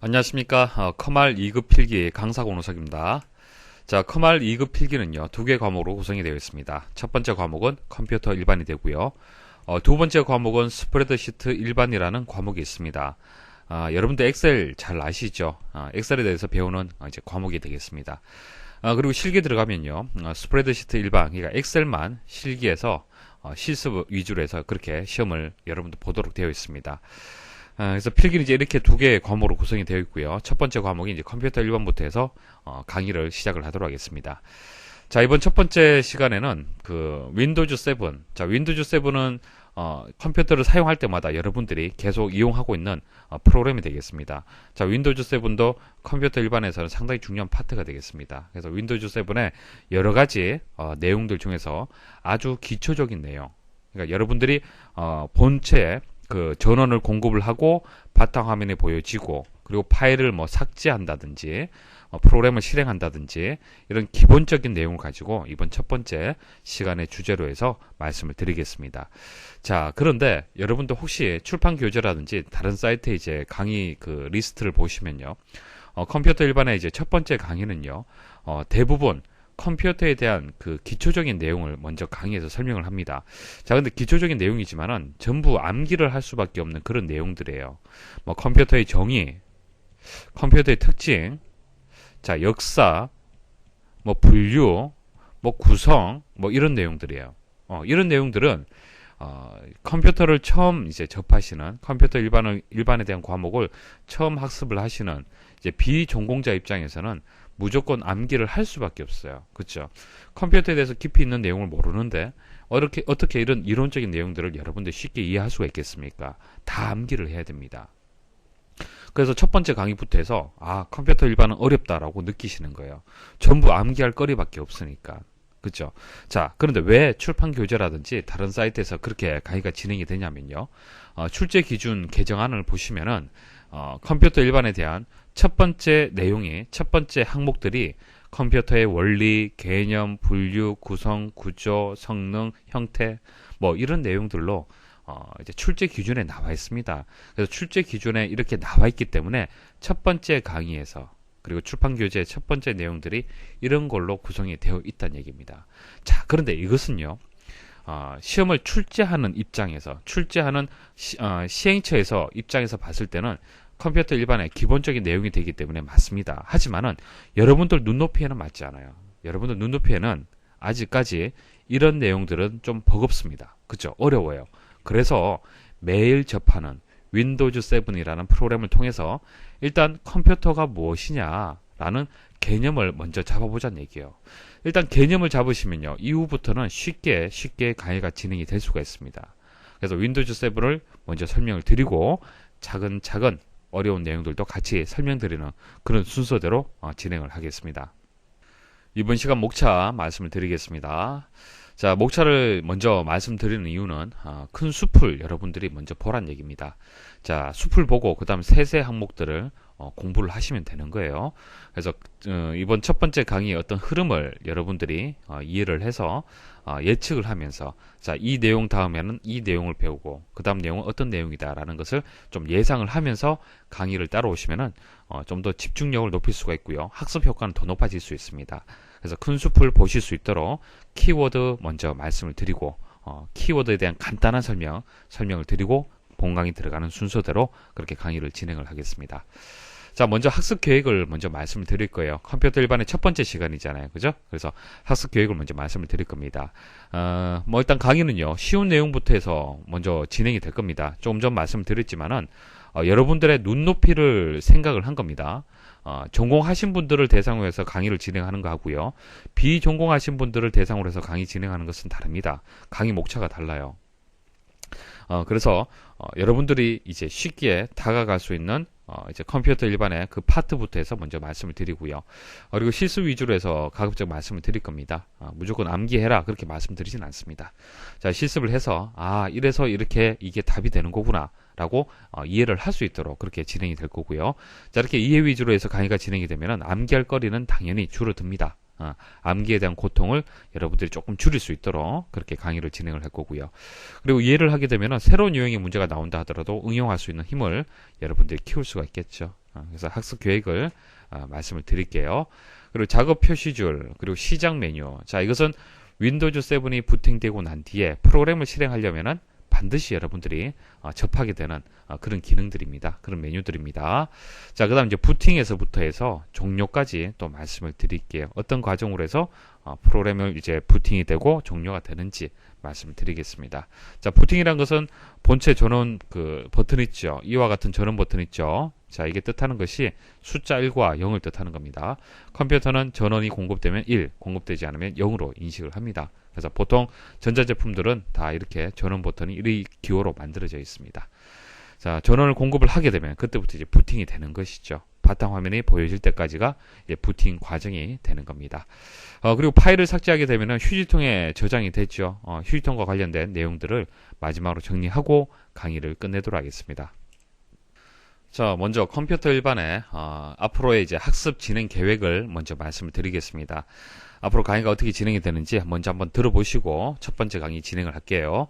안녕하십니까. 커말 2급 필기 강사 권우석입니다. 자, 커말 2급 필기는요, 두 개 과목으로 구성이 되어 있습니다. 첫 번째 과목은 컴퓨터 일반이 되고요. 두 번째 과목은 스프레드시트 일반이라는 과목이 있습니다. 여러분들 엑셀 잘 아시죠? 엑셀에 대해서 배우는 이제 과목이 되겠습니다. 그리고 실기 들어가면요, 스프레드시트 일반, 그러니까 엑셀만 실기에서 실습 위주로 해서 그렇게 시험을 여러분들 보도록 되어 있습니다. 그래서 필기는 이제 이렇게 두 개의 과목으로 구성이 되어 있고요. 첫 번째 과목이 이제 컴퓨터 1번부터 해서 강의를 시작을 하도록 하겠습니다. 자, 이번 첫 번째 시간에는 그 윈도우즈 7. 자, 윈도우즈 7은 컴퓨터를 사용할 때마다 여러분들이 계속 이용하고 있는 프로그램이 되겠습니다. 자, 윈도우즈 7도 컴퓨터 일반에서는 상당히 중요한 파트가 되겠습니다. 그래서 윈도우즈 7의 여러 가지 내용들 중에서 아주 기초적인 내용, 그러니까 여러분들이 본체에 그 전원을 공급을 하고 바탕화면에 보여지고, 그리고 파일을 뭐 삭제한다든지 프로그램을 실행한다든지 이런 기본적인 내용을 가지고 이번 첫 번째 시간의 주제로 해서 말씀을 드리겠습니다. 자, 그런데 여러분들 혹시 출판 교재라든지 다른 사이트에 이제 강의 그 리스트를 보시면요, 컴퓨터 일반의 이제 첫 번째 강의는요, 대부분 컴퓨터에 대한 그 기초적인 내용을 먼저 강의에서 설명을 합니다. 자, 근데 기초적인 내용이지만은 전부 암기를 할 수밖에 없는 그런 내용들이에요. 뭐 컴퓨터의 정의, 컴퓨터의 특징, 자, 역사, 뭐 분류, 뭐 구성, 뭐 이런 내용들이에요. 이런 내용들은 컴퓨터를 처음 이제 접하시는, 컴퓨터 일반에 대한 과목을 처음 학습을 하시는 이제 비전공자 입장에서는 무조건 암기를 할 수밖에 없어요. 그렇죠? 컴퓨터에 대해서 깊이 있는 내용을 모르는데 어떻게 이런 이론적인 내용들을 여러분들 쉽게 이해할 수가 있겠습니까? 다 암기를 해야 됩니다. 그래서 첫 번째 강의부터 해서 컴퓨터 일반은 어렵다라고 느끼시는 거예요. 전부 암기할 거리밖에 없으니까. 그렇죠? 자, 그런데 왜 출판 교재라든지 다른 사이트에서 그렇게 강의가 진행이 되냐면요, 출제 기준 개정안을 보시면은 컴퓨터 일반에 대한 첫 번째 내용이, 첫 번째 항목들이 컴퓨터의 원리, 개념, 분류, 구성, 구조, 성능, 형태, 뭐 이런 내용들로 이제 출제 기준에 나와 있습니다. 그래서 출제 기준에 이렇게 나와 있기 때문에 첫 번째 강의에서, 그리고 출판 교재의 첫 번째 내용들이 이런 걸로 구성이 되어 있다는 얘기입니다. 자, 그런데 이것은요, 시험을 출제하는 입장에서, 출제하는 시행처에서 입장에서 봤을 때는 컴퓨터 일반의 기본적인 내용이 되기 때문에 맞습니다. 하지만은 여러분들 눈높이에는 맞지 않아요. 여러분들 눈높이에는 아직까지 이런 내용들은 좀 버겁습니다. 그죠? 어려워요. 그래서 매일 접하는 윈도우즈 7이라는 프로그램을 통해서 일단 컴퓨터가 무엇이냐라는 개념을 먼저 잡아보자는 얘기예요. 일단 개념을 잡으시면요, 이후부터는 쉽게 강의가 진행이 될 수가 있습니다. 그래서 윈도우즈 7을 먼저 설명을 드리고 차근차근 어려운 내용들도 같이 설명드리는 그런 순서대로 진행을 하겠습니다. 이번 시간 목차 말씀을 드리겠습니다. 자, 목차를 먼저 말씀드리는 이유는 큰 숲을 여러분들이 먼저 보란 얘기입니다. 자, 숲을 보고 그 다음 세세 항목들을 공부를 하시면 되는 거예요. 그래서 이번 첫 번째 강의의 어떤 흐름을 여러분들이 이해를 해서 예측을 하면서, 자, 이 내용 다음에는 이 내용을 배우고 그 다음 내용은 어떤 내용이다 라는 것을 좀 예상을 하면서 강의를 따라오시면은 좀 더 집중력을 높일 수가 있고요, 학습 효과는 더 높아질 수 있습니다. 그래서 큰 숲을 보실 수 있도록 키워드 먼저 말씀을 드리고, 키워드에 대한 간단한 설명을 드리고 본 강의 들어가는 순서대로 그렇게 강의를 진행을 하겠습니다. 자, 먼저 학습 계획을 먼저 말씀을 드릴 거예요. 컴퓨터 일반의 첫 번째 시간이잖아요. 그죠? 그래서 학습 계획을 먼저 말씀을 드릴 겁니다. 뭐 일단 강의는요, 쉬운 내용부터 해서 먼저 진행이 될 겁니다. 조금 전 말씀을 드렸지만은 여러분들의 눈높이를 생각을 한 겁니다. 전공하신 분들을 대상으로 해서 강의를 진행하는 거 하고요, 비전공하신 분들을 대상으로 해서 강의 진행하는 것은 다릅니다. 강의 목차가 달라요. 그래서 여러분들이 이제 쉽게 다가갈 수 있는 이제 컴퓨터 일반의 그 파트부터 해서 먼저 말씀을 드리고요. 그리고 실습 위주로 해서 가급적 말씀을 드릴 겁니다. 무조건 암기해라 그렇게 말씀드리진 않습니다. 자, 실습을 해서 이래서 이렇게 이게 답이 되는 거구나 라고 이해를 할 수 있도록 그렇게 진행이 될 거고요. 자, 이렇게 이해 위주로 해서 강의가 진행이 되면은 암기할 거리는 당연히 줄어듭니다. 암기에 대한 고통을 여러분들이 조금 줄일 수 있도록 그렇게 강의를 진행을 할 거고요. 그리고 이해를 하게 되면 새로운 유형의 문제가 나온다 하더라도 응용할 수 있는 힘을 여러분들이 키울 수가 있겠죠. 그래서 학습 계획을 말씀을 드릴게요. 그리고 작업 표시줄, 그리고 시작 메뉴. 자, 이것은 윈도우즈 7이 부팅되고 난 뒤에 프로그램을 실행하려면은 반드시 여러분들이 접하게 되는 그런 기능들입니다. 그런 메뉴들입니다. 자, 그 다음 이제 부팅에서부터 해서 종료까지 또 말씀을 드릴게요. 어떤 과정으로 해서 프로그램을 이제 부팅이 되고 종료가 되는지 말씀을 드리겠습니다. 자, 부팅이란 것은 본체 전원 그 버튼 있죠. 이와 같은 전원 버튼 있죠. 자, 이게 뜻하는 것이 숫자 1과 0을 뜻하는 겁니다. 컴퓨터는 전원이 공급되면 1, 공급되지 않으면 0으로 인식을 합니다. 그래서 보통 전자제품들은 다 이렇게 전원 버튼이 1의 기호로 만들어져 있습니다. 자, 전원을 공급을 하게 되면 그때부터 이제 부팅이 되는 것이죠. 바탕화면이 보여질 때까지가 이제 부팅 과정이 되는 겁니다. 그리고 파일을 삭제하게 되면 휴지통에 저장이 됐죠. 휴지통과 관련된 내용들을 마지막으로 정리하고 강의를 끝내도록 하겠습니다. 자, 먼저 컴퓨터 일반의 앞으로의 이제 학습 진행 계획을 먼저 말씀을 드리겠습니다. 앞으로 강의가 어떻게 진행이 되는지 먼저 한번 들어보시고 첫 번째 강의 진행을 할게요.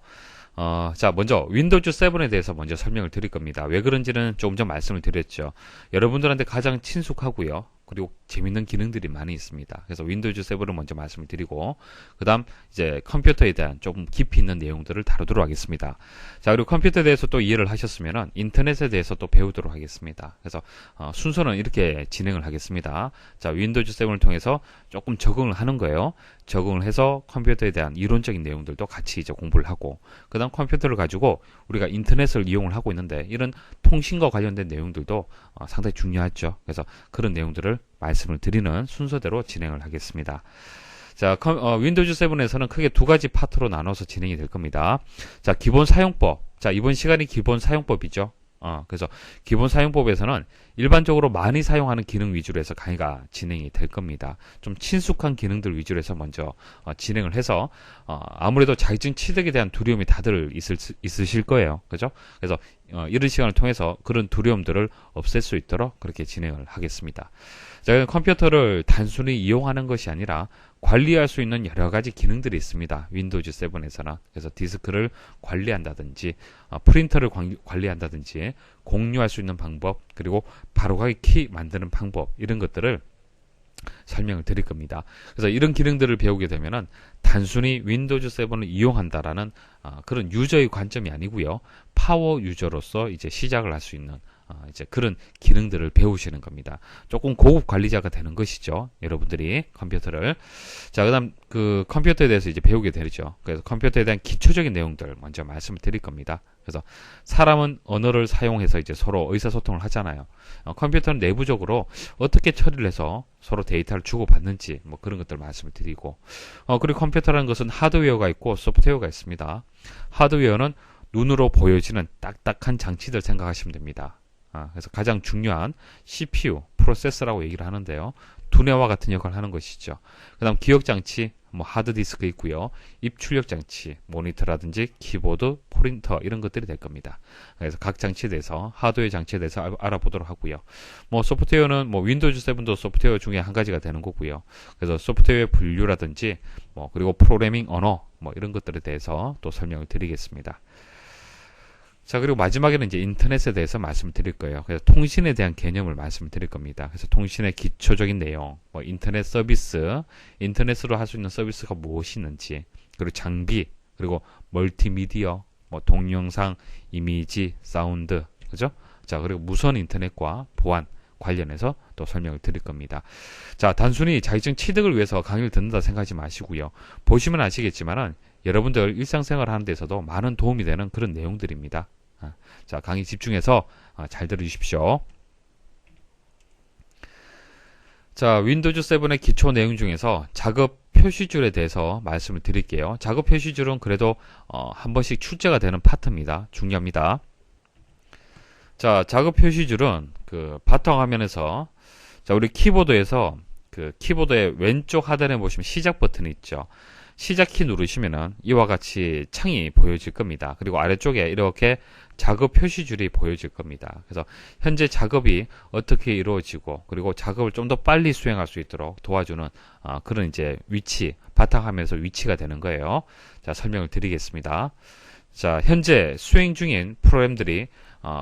자, 먼저 윈도우즈 7에 대해서 먼저 설명을 드릴 겁니다. 왜 그런지는 조금 전 말씀을 드렸죠. 여러분들한테 가장 친숙하고요. 그리고 재밌는 기능들이 많이 있습니다. 그래서 윈도우즈 7을 먼저 말씀을 드리고 그 다음 이제 컴퓨터에 대한 조금 깊이 있는 내용들을 다루도록 하겠습니다. 자, 그리고 컴퓨터에 대해서 또 이해를 하셨으면 인터넷에 대해서 또 배우도록 하겠습니다. 그래서 순서는 이렇게 진행을 하겠습니다. 자, 윈도우즈 7을 통해서 조금 적응을 하는 거예요. 적응을 해서 컴퓨터에 대한 이론적인 내용들도 같이 이제 공부를 하고 그 다음 컴퓨터를 가지고 우리가 인터넷을 이용을 하고 있는데 이런 통신과 관련된 내용들도 상당히 중요하죠. 그래서 그런 내용들을 말씀을 드리는 순서대로 진행을 하겠습니다. 자, 윈도우즈 7에서는 크게 두 가지 파트로 나눠서 진행이 될 겁니다. 자, 기본 사용법. 자, 이번 시간이 기본 사용법이죠. 그래서 기본 사용법에서는 일반적으로 많이 사용하는 기능 위주로 해서 강의가 진행이 될 겁니다. 좀 친숙한 기능들 위주로 해서 먼저 진행을 해서 아무래도 자격증 취득에 대한 두려움이 다들 있으실 거예요. 그죠? 그래서 이런 시간을 통해서 그런 두려움들을 없앨 수 있도록 그렇게 진행을 하겠습니다. 자, 컴퓨터를 단순히 이용하는 것이 아니라 관리할 수 있는 여러 가지 기능들이 있습니다. 윈도우즈 7에서는. 그래서 디스크를 관리한다든지 프린터를 관리한다든지 공유할 수 있는 방법 그리고 바로가기 키 만드는 방법 이런 것들을 설명을 드릴 겁니다. 그래서 이런 기능들을 배우게 되면은 단순히 윈도우즈 7을 이용한다라는 그런 유저의 관점이 아니고요. 파워 유저로서 이제 시작을 할 수 있는 이제 그런 기능들을 배우시는 겁니다. 조금 고급 관리자가 되는 것이죠. 여러분들이 컴퓨터를. 자, 그다음 그 컴퓨터에 대해서 이제 배우게 되죠. 그래서 컴퓨터에 대한 기초적인 내용들 먼저 말씀을 드릴 겁니다. 그래서 사람은 언어를 사용해서 이제 서로 의사소통을 하잖아요. 컴퓨터는 내부적으로 어떻게 처리를 해서 서로 데이터를 주고받는지 뭐 그런 것들 말씀을 드리고 그리고 컴퓨터라는 것은 하드웨어가 있고 소프트웨어가 있습니다. 하드웨어는 눈으로 보여지는 딱딱한 장치들 생각하시면 됩니다. 그래서 가장 중요한 CPU, 프로세서라고 얘기를 하는데요. 두뇌와 같은 역할을 하는 것이죠. 그 다음 기억장치, 뭐 하드디스크 있고요. 입출력장치, 모니터라든지 키보드, 프린터 이런 것들이 될 겁니다. 그래서 각 장치에 대해서 하드웨어 장치에 대해서 알아보도록 하고요. 뭐 소프트웨어는 뭐 윈도우즈 7도 소프트웨어 중에 한 가지가 되는 거고요. 그래서 소프트웨어 분류라든지 뭐 그리고 프로그래밍 언어 뭐 이런 것들에 대해서 또 설명을 드리겠습니다. 자, 그리고 마지막에는 이제 인터넷에 대해서 말씀을 드릴 거예요. 그래서 통신에 대한 개념을 말씀을 드릴 겁니다. 그래서 통신의 기초적인 내용, 뭐 인터넷 서비스, 인터넷으로 할 수 있는 서비스가 무엇이 있는지, 그리고 장비, 그리고 멀티미디어, 뭐 동영상, 이미지, 사운드, 그죠? 자, 그리고 무선 인터넷과 보안 관련해서 또 설명을 드릴 겁니다. 자, 단순히 자격증 취득을 위해서 강의를 듣는다 생각하지 마시고요. 보시면 아시겠지만은 여러분들 일상생활 하는 데서도 많은 도움이 되는 그런 내용들입니다. 자, 강의 집중해서 잘 들어주십시오. 자, 윈도우즈 7의 기초 내용 중에서 작업 표시줄에 대해서 말씀을 드릴게요. 작업 표시줄은 그래도 한 번씩 출제가 되는 파트입니다. 중요합니다. 자, 작업 표시줄은 그 바탕 화면에서 자, 우리 키보드에서 그 키보드의 왼쪽 하단에 보시면 시작 버튼이 있죠. 시작키 누르시면은 이와 같이 창이 보여질 겁니다. 그리고 아래쪽에 이렇게 작업 표시줄이 보여질 겁니다. 그래서 현재 작업이 어떻게 이루어지고 그리고 작업을 좀 더 빨리 수행할 수 있도록 도와주는 그런 이제 위치, 바탕화면에서 위치가 되는 거예요. 자, 설명을 드리겠습니다. 자, 현재 수행 중인 프로그램들이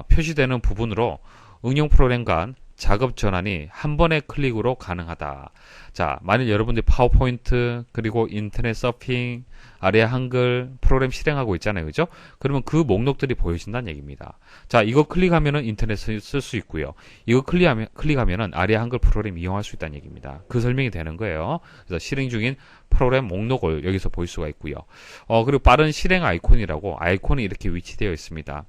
표시되는 부분으로 응용 프로그램 간 작업 전환이 한 번의 클릭으로 가능하다. 자, 만일 여러분들이 파워포인트, 그리고 인터넷 서핑, 아리아 한글 프로그램 실행하고 있잖아요. 그죠? 그러면 그 목록들이 보여진다는 얘기입니다. 자, 이거 클릭하면은 인터넷을 쓸 수 있고요. 이거 클릭하면은 아리아 한글 프로그램 이용할 수 있다는 얘기입니다. 그 설명이 되는 거예요. 그래서 실행 중인 프로그램 목록을 여기서 볼 수가 있고요. 그리고 빠른 실행 아이콘이라고 아이콘이 이렇게 위치되어 있습니다.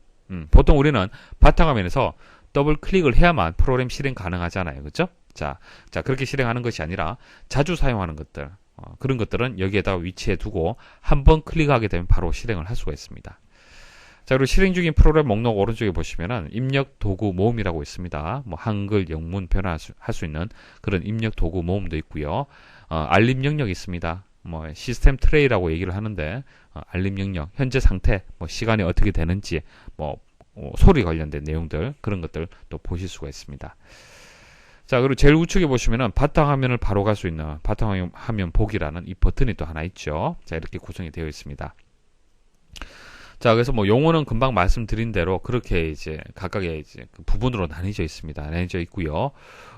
보통 우리는 바탕화면에서 더블 클릭을 해야만 프로그램 실행 가능하잖아요. 그죠? 자, 그렇게 실행하는 것이 아니라 자주 사용하는 것들, 그런 것들은 여기에다가 위치해 두고 한번 클릭하게 되면 바로 실행을 할 수가 있습니다. 자, 그리고 실행 중인 프로그램 목록 오른쪽에 보시면은 입력 도구 모음이라고 있습니다. 뭐 한글, 영문 변화할 수 있는 그런 입력 도구 모음도 있고요. 알림 영역이 있습니다. 뭐 시스템 트레이라고 얘기를 하는데 알림 영역, 현재 상태, 뭐 시간이 어떻게 되는지, 뭐 소리 관련된 내용들, 그런 것들 또 보실 수가 있습니다. 자, 그리고 제일 우측에 보시면은 바탕화면을 바로 갈 수 있는 바탕화면 보기라는 이 버튼이 또 하나 있죠. 자, 이렇게 구성이 되어 있습니다. 자, 그래서 뭐 용어는 금방 말씀드린 대로 그렇게 이제 각각의 이제 그 부분으로 나뉘어져 있습니다. 나뉘어져 있고요.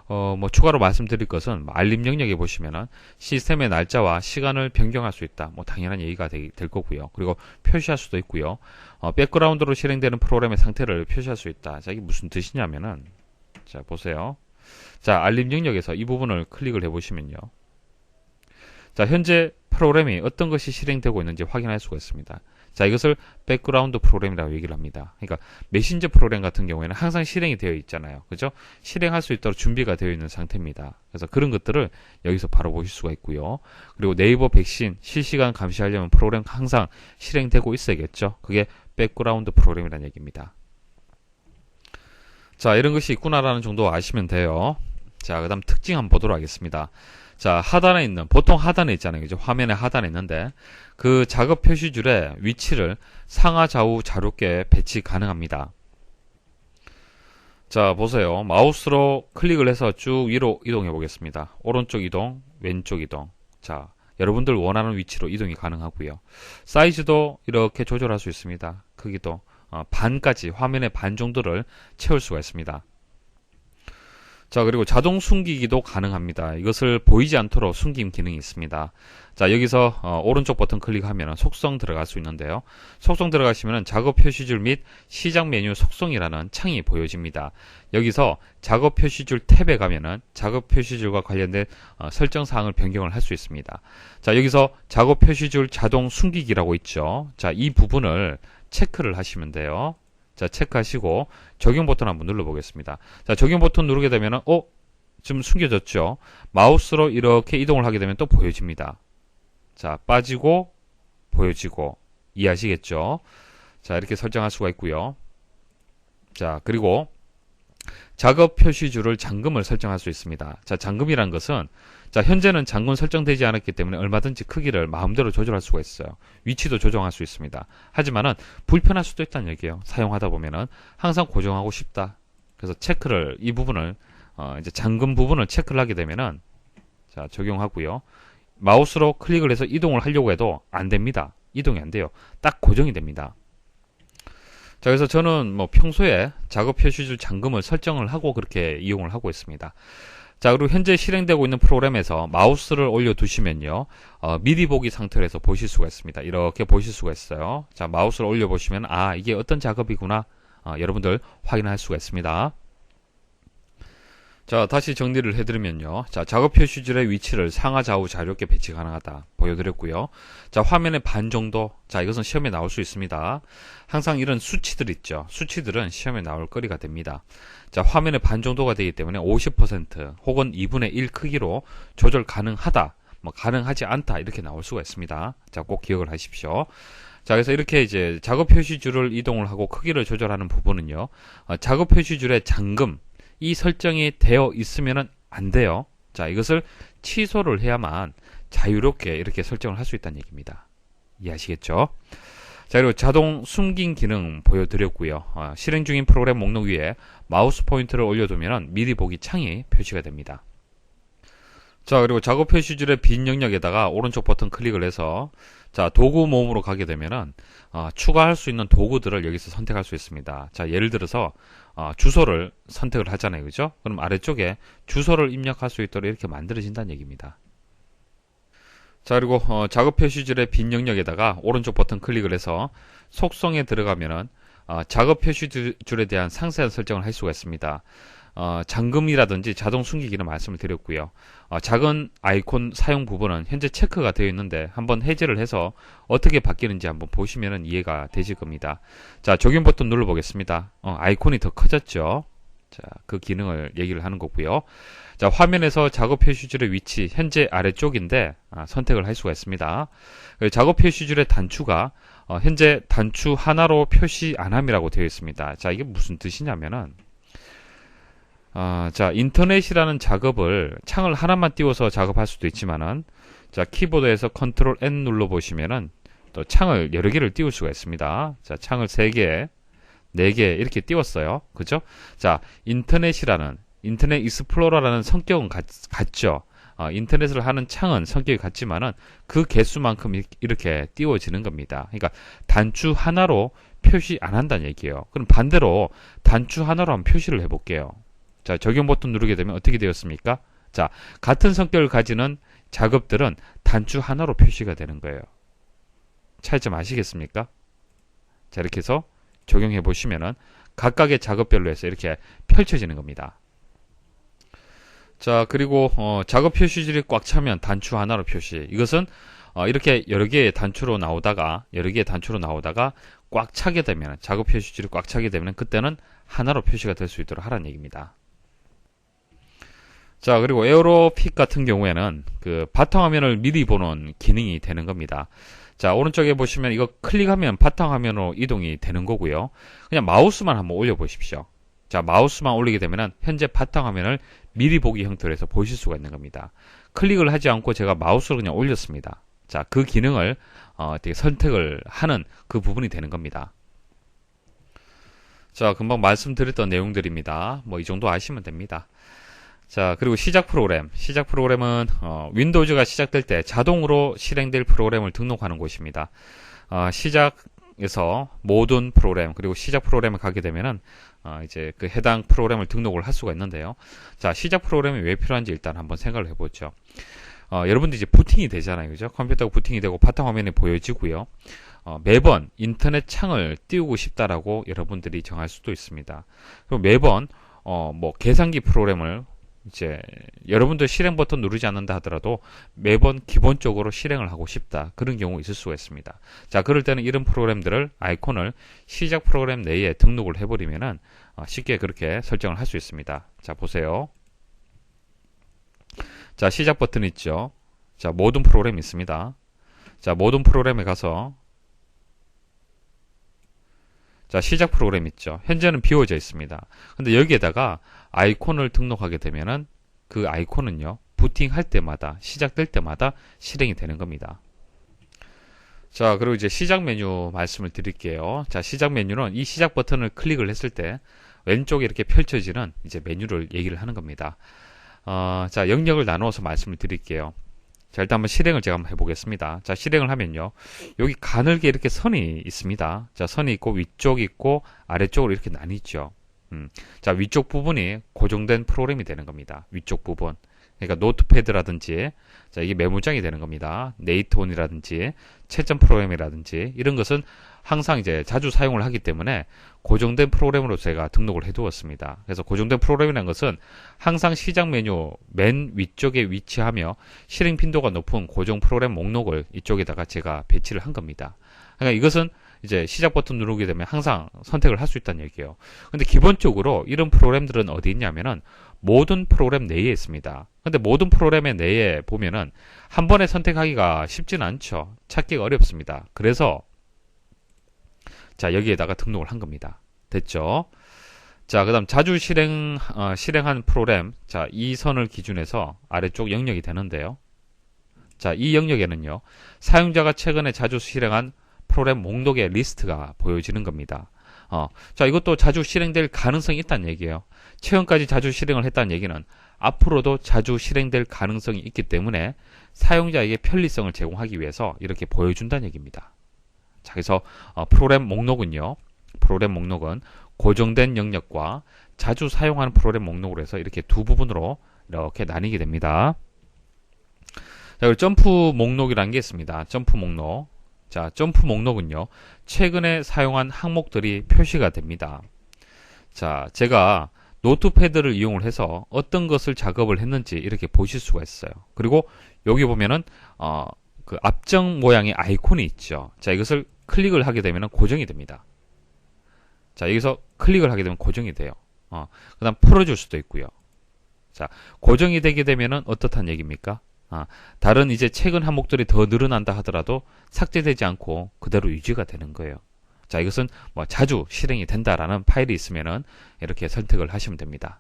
뭐 추가로 말씀드릴 것은 알림 영역에 보시면은 시스템의 날짜와 시간을 변경할 수 있다. 뭐 당연한 얘기가 될 거고요. 그리고 표시할 수도 있고요. 백그라운드로 실행되는 프로그램의 상태를 표시할 수 있다. 자, 이게 무슨 뜻이냐면은, 자, 보세요. 자, 알림 영역에서 이 부분을 클릭을 해보시면요. 자, 현재 프로그램이 어떤 것이 실행되고 있는지 확인할 수가 있습니다. 자, 이것을 백그라운드 프로그램이라고 얘기를 합니다. 그러니까 메신저 프로그램 같은 경우에는 항상 실행이 되어 있잖아요. 그죠? 실행할 수 있도록 준비가 되어 있는 상태입니다. 그래서 그런 것들을 여기서 바로 보실 수가 있고요. 그리고 네이버 백신 실시간 감시하려면 프로그램 항상 실행되고 있어야겠죠. 그게 백그라운드 프로그램이라는 얘기입니다. 자, 이런 것이 있구나라는 정도 아시면 돼요. 자, 그 다음 특징 한번 보도록 하겠습니다. 자, 하단에 있는, 보통 하단에 있잖아요. 그죠? 화면의 하단에 있는데, 그 작업 표시줄의 위치를 상하 좌우 자유롭게 배치 가능합니다. 자, 보세요. 마우스로 클릭을 해서 쭉 위로 이동해 보겠습니다. 오른쪽 이동, 왼쪽 이동. 자, 여러분들 원하는 위치로 이동이 가능하고요. 사이즈도 이렇게 조절할 수 있습니다. 크기도 반까지, 화면의 반 정도를 채울 수가 있습니다. 자, 그리고 자동 숨기기도 가능합니다. 이것을 보이지 않도록 숨김 기능이 있습니다. 자, 여기서 오른쪽 버튼 클릭하면 속성 들어갈 수 있는데요. 속성 들어가시면 작업 표시줄 및 시작 메뉴 속성이라는 창이 보여집니다. 여기서 작업 표시줄 탭에 가면은 작업 표시줄과 관련된 설정 사항을 변경을 할 수 있습니다. 자, 여기서 작업 표시줄 자동 숨기기라고 있죠. 자, 이 부분을 체크를 하시면 돼요. 자, 체크하시고 적용 버튼 한번 눌러보겠습니다. 자, 적용 버튼 누르게 되면은 좀 숨겨졌죠. 마우스로 이렇게 이동을 하게 되면 또 보여집니다. 자, 빠지고 보여지고, 이해하시겠죠? 자, 이렇게 설정할 수가 있고요. 자, 그리고 작업 표시줄을 잠금을 설정할 수 있습니다. 자, 잠금이란 것은, 자, 현재는 잠금 설정되지 않았기 때문에 얼마든지 크기를 마음대로 조절할 수가 있어요. 위치도 조정할 수 있습니다. 하지만은 불편할 수도 있다는 얘기예요. 사용하다 보면은 항상 고정하고 싶다. 그래서 체크를, 이 부분을 이제 잠금 부분을 체크를 하게 되면은, 자, 적용하고요. 마우스로 클릭을 해서 이동을 하려고 해도 안 됩니다. 이동이 안 돼요. 딱 고정이 됩니다. 자, 그래서 저는 뭐 평소에 작업 표시줄 잠금을 설정을 하고 그렇게 이용을 하고 있습니다. 자, 그리고 현재 실행되고 있는 프로그램에서 마우스를 올려두시면요, 미리 보기 상태로 해서 보실 수가 있습니다. 이렇게 보실 수가 있어요. 자, 마우스를 올려보시면, 이게 어떤 작업이구나, 여러분들 확인할 수가 있습니다. 자, 다시 정리를 해드리면요. 자, 작업 표시줄의 위치를 상하 좌우 자유롭게 배치 가능하다 보여드렸고요. 자, 화면의 반 정도. 자, 이것은 시험에 나올 수 있습니다. 항상 이런 수치들 있죠. 수치들은 시험에 나올 거리가 됩니다. 자, 화면의 반 정도가 되기 때문에 50% 혹은 2분의 1 크기로 조절 가능하다, 뭐 가능하지 않다, 이렇게 나올 수가 있습니다. 자, 꼭 기억을 하십시오. 자, 그래서 이렇게 이제 작업 표시줄을 이동을 하고 크기를 조절하는 부분은요, 작업 표시줄의 잠금, 이 설정이 되어 있으면 안 돼요. 자, 이것을 취소를 해야만 자유롭게 이렇게 설정을 할 수 있다는 얘기입니다. 이해하시겠죠? 자, 그리고 자동 숨긴 기능 보여드렸고요. 실행 중인 프로그램 목록 위에 마우스 포인터를 올려두면 미리 보기 창이 표시가 됩니다. 자, 그리고 작업 표시줄의 빈 영역에다가 오른쪽 버튼 클릭을 해서 자, 도구 모음으로 가게 되면은 추가할 수 있는 도구들을 여기서 선택할 수 있습니다. 자, 예를 들어서 주소를 선택을 하잖아요. 그죠? 그럼 아래쪽에 주소를 입력할 수 있도록 이렇게 만들어진다는 얘기입니다. 자, 그리고 작업 표시줄의 빈 영역에다가 오른쪽 버튼 클릭을 해서 속성에 들어가면은 작업 표시줄에 대한 상세한 설정을 할 수가 있습니다. 잠금이라든지 자동 숨기기는 말씀을 드렸고요. 작은 아이콘 사용 부분은 현재 체크가 되어 있는데 한번 해제를 해서 어떻게 바뀌는지 한번 보시면 이해가 되실 겁니다. 자, 적용 버튼 눌러보겠습니다. 아이콘이 더 커졌죠. 자, 그 기능을 얘기를 하는 거고요. 자, 화면에서 작업 표시줄의 위치 현재 아래쪽인데 선택을 할 수가 있습니다. 작업 표시줄의 단추가 현재 단추 하나로 표시 안함이라고 되어 있습니다. 자, 이게 무슨 뜻이냐면은 자, 인터넷이라는 작업을 창을 하나만 띄워서 작업할 수도 있지만은 자, 키보드에서 컨트롤 N 눌러 보시면은 또 창을 여러 개를 띄울 수가 있습니다. 자, 창을 3개, 4개 이렇게 띄웠어요. 그죠? 자, 인터넷 익스플로러라는 성격은 같죠. 인터넷을 하는 창은 성격이 같지만은 그 개수만큼 이렇게 띄워지는 겁니다. 그러니까 단추 하나로 표시 안 한다는 얘기예요. 그럼 반대로 단추 하나로 한번 표시를 해볼게요. 자, 적용 버튼 누르게 되면 어떻게 되었습니까? 자, 같은 성격을 가지는 작업들은 단추 하나로 표시가 되는 거예요. 차이점 아시겠습니까? 자, 이렇게 해서 적용해 보시면은 각각의 작업별로 해서 이렇게 펼쳐지는 겁니다. 자, 그리고 작업 표시줄이 꽉 차면 단추 하나로 표시. 이것은 이렇게 여러 개의 단추로 나오다가 꽉 차게 되면 작업 표시줄이 꽉 차게 되면 그때는 하나로 표시가 될 수 있도록 하라는 얘기입니다. 자, 그리고 에어로픽 같은 경우에는 그 바탕화면을 미리 보는 기능이 되는 겁니다. 자, 오른쪽에 보시면 이거 클릭하면 바탕화면으로 이동이 되는 거고요. 그냥 마우스만 한번 올려 보십시오. 자, 마우스만 올리게 되면 현재 바탕화면을 미리 보기 형태로 해서 보실 수가 있는 겁니다. 클릭을 하지 않고 제가 마우스를 그냥 올렸습니다. 자, 그 기능을 어떻게 선택을 하는 그 부분이 되는 겁니다. 자, 금방 말씀드렸던 내용들입니다. 뭐 이 정도 아시면 됩니다. 자, 그리고 시작 프로그램은 윈도우즈가 시작될 때 자동으로 실행될 프로그램을 등록하는 곳입니다. 시작에서 모든 프로그램 그리고 시작 프로그램에 가게 되면은 이제 그 해당 프로그램을 등록을 할 수가 있는데요. 자, 시작 프로그램이 왜 필요한지 일단 한번 생각을 해보죠. 여러분들 이제 부팅이 되잖아요, 그죠? 컴퓨터가 부팅이 되고 바탕화면에 보여지고요. 매번 인터넷 창을 띄우고 싶다라고 여러분들이 정할 수도 있습니다. 그리고 매번 뭐 계산기 프로그램을 이제 여러분들 실행 버튼 누르지 않는다 하더라도 매번 기본적으로 실행을 하고 싶다. 그런 경우 있을 수가 있습니다. 자, 그럴 때는 이런 프로그램들을 아이콘을 시작 프로그램 내에 등록을 해버리면은 쉽게 그렇게 설정을 할 수 있습니다. 자, 보세요. 자, 시작 버튼 있죠. 자, 모든 프로그램 있습니다. 자, 모든 프로그램에 가서 자, 시작 프로그램 있죠. 현재는 비워져 있습니다. 근데 여기에다가 아이콘을 등록하게 되면은 그 아이콘은요, 부팅할 때마다, 시작될 때마다 실행이 되는 겁니다. 자, 그리고 이제 시작 메뉴 말씀을 드릴게요. 자, 시작 메뉴는 이 시작 버튼을 클릭을 했을 때 왼쪽에 이렇게 펼쳐지는 이제 메뉴를 얘기를 하는 겁니다. 자, 영역을 나누어서 말씀을 드릴게요. 자, 일단 한번 실행을 제가 한번 해보겠습니다. 자, 실행을 하면요. 여기 가늘게 이렇게 선이 있습니다. 자, 선이 있고 위쪽 있고 아래쪽으로 이렇게 나뉘죠. 자, 위쪽 부분이 고정된 프로그램이 되는 겁니다. 위쪽 부분. 그러니까 노트패드라든지, 자, 이게 메모장이 되는 겁니다. 네이트온이라든지, 채점 프로그램이라든지, 이런 것은 항상 이제 자주 사용을 하기 때문에 고정된 프로그램으로 제가 등록을 해 두었습니다. 그래서 고정된 프로그램이라는 것은 항상 시작 메뉴 맨 위쪽에 위치하며 실행 빈도가 높은 고정 프로그램 목록을 이쪽에다가 제가 배치를 한 겁니다. 그러니까 이것은 이제 시작 버튼 누르게 되면 항상 선택을 할 수 있다는 얘기예요. 근데 기본적으로 이런 프로그램들은 어디 있냐면은 모든 프로그램 내에 있습니다. 근데 모든 프로그램의 내에 보면은 한 번에 선택하기가 쉽지는 않죠. 찾기가 어렵습니다. 그래서 자, 여기에다가 등록을 한 겁니다. 됐죠? 자, 그 다음 자주 실행한 프로그램. 자, 이 선을 기준해서 아래쪽 영역이 되는데요. 자, 이 영역에는요, 사용자가 최근에 자주 실행한 프로그램 목록의 리스트가 보여지는 겁니다. 자, 이것도 자주 실행될 가능성이 있다는 얘기예요. 최근까지 자주 실행을 했다는 얘기는 앞으로도 자주 실행될 가능성이 있기 때문에 사용자에게 편리성을 제공하기 위해서 이렇게 보여준다는 얘기입니다. 자, 그래서 프로그램 목록은 고정된 영역과 자주 사용하는 프로그램 목록으로 해서 이렇게 두 부분으로 이렇게 나뉘게 됩니다. 자, 그리고 점프 목록이라는 게 있습니다. 점프 목록. 자, 점프 목록은요, 최근에 사용한 항목들이 표시가 됩니다. 자, 제가 노트패드를 이용을 해서 어떤 것을 작업을 했는지 이렇게 보실 수가 있어요. 그리고 여기 보면은 그 앞정 모양의 아이콘이 있죠. 자, 이것을 클릭을 하게 되면 고정이 됩니다. 자, 여기서 클릭을 하게 되면 고정이 돼요. 그 다음 풀어줄 수도 있고요. 자, 고정이 되게 되면은 어떻다는 얘기입니까? 다른 이제 최근 항목들이 더 늘어난다 하더라도 삭제되지 않고 그대로 유지가 되는 거예요. 자, 이것은 뭐 자주 실행이 된다라는 파일이 있으면은 이렇게 선택을 하시면 됩니다.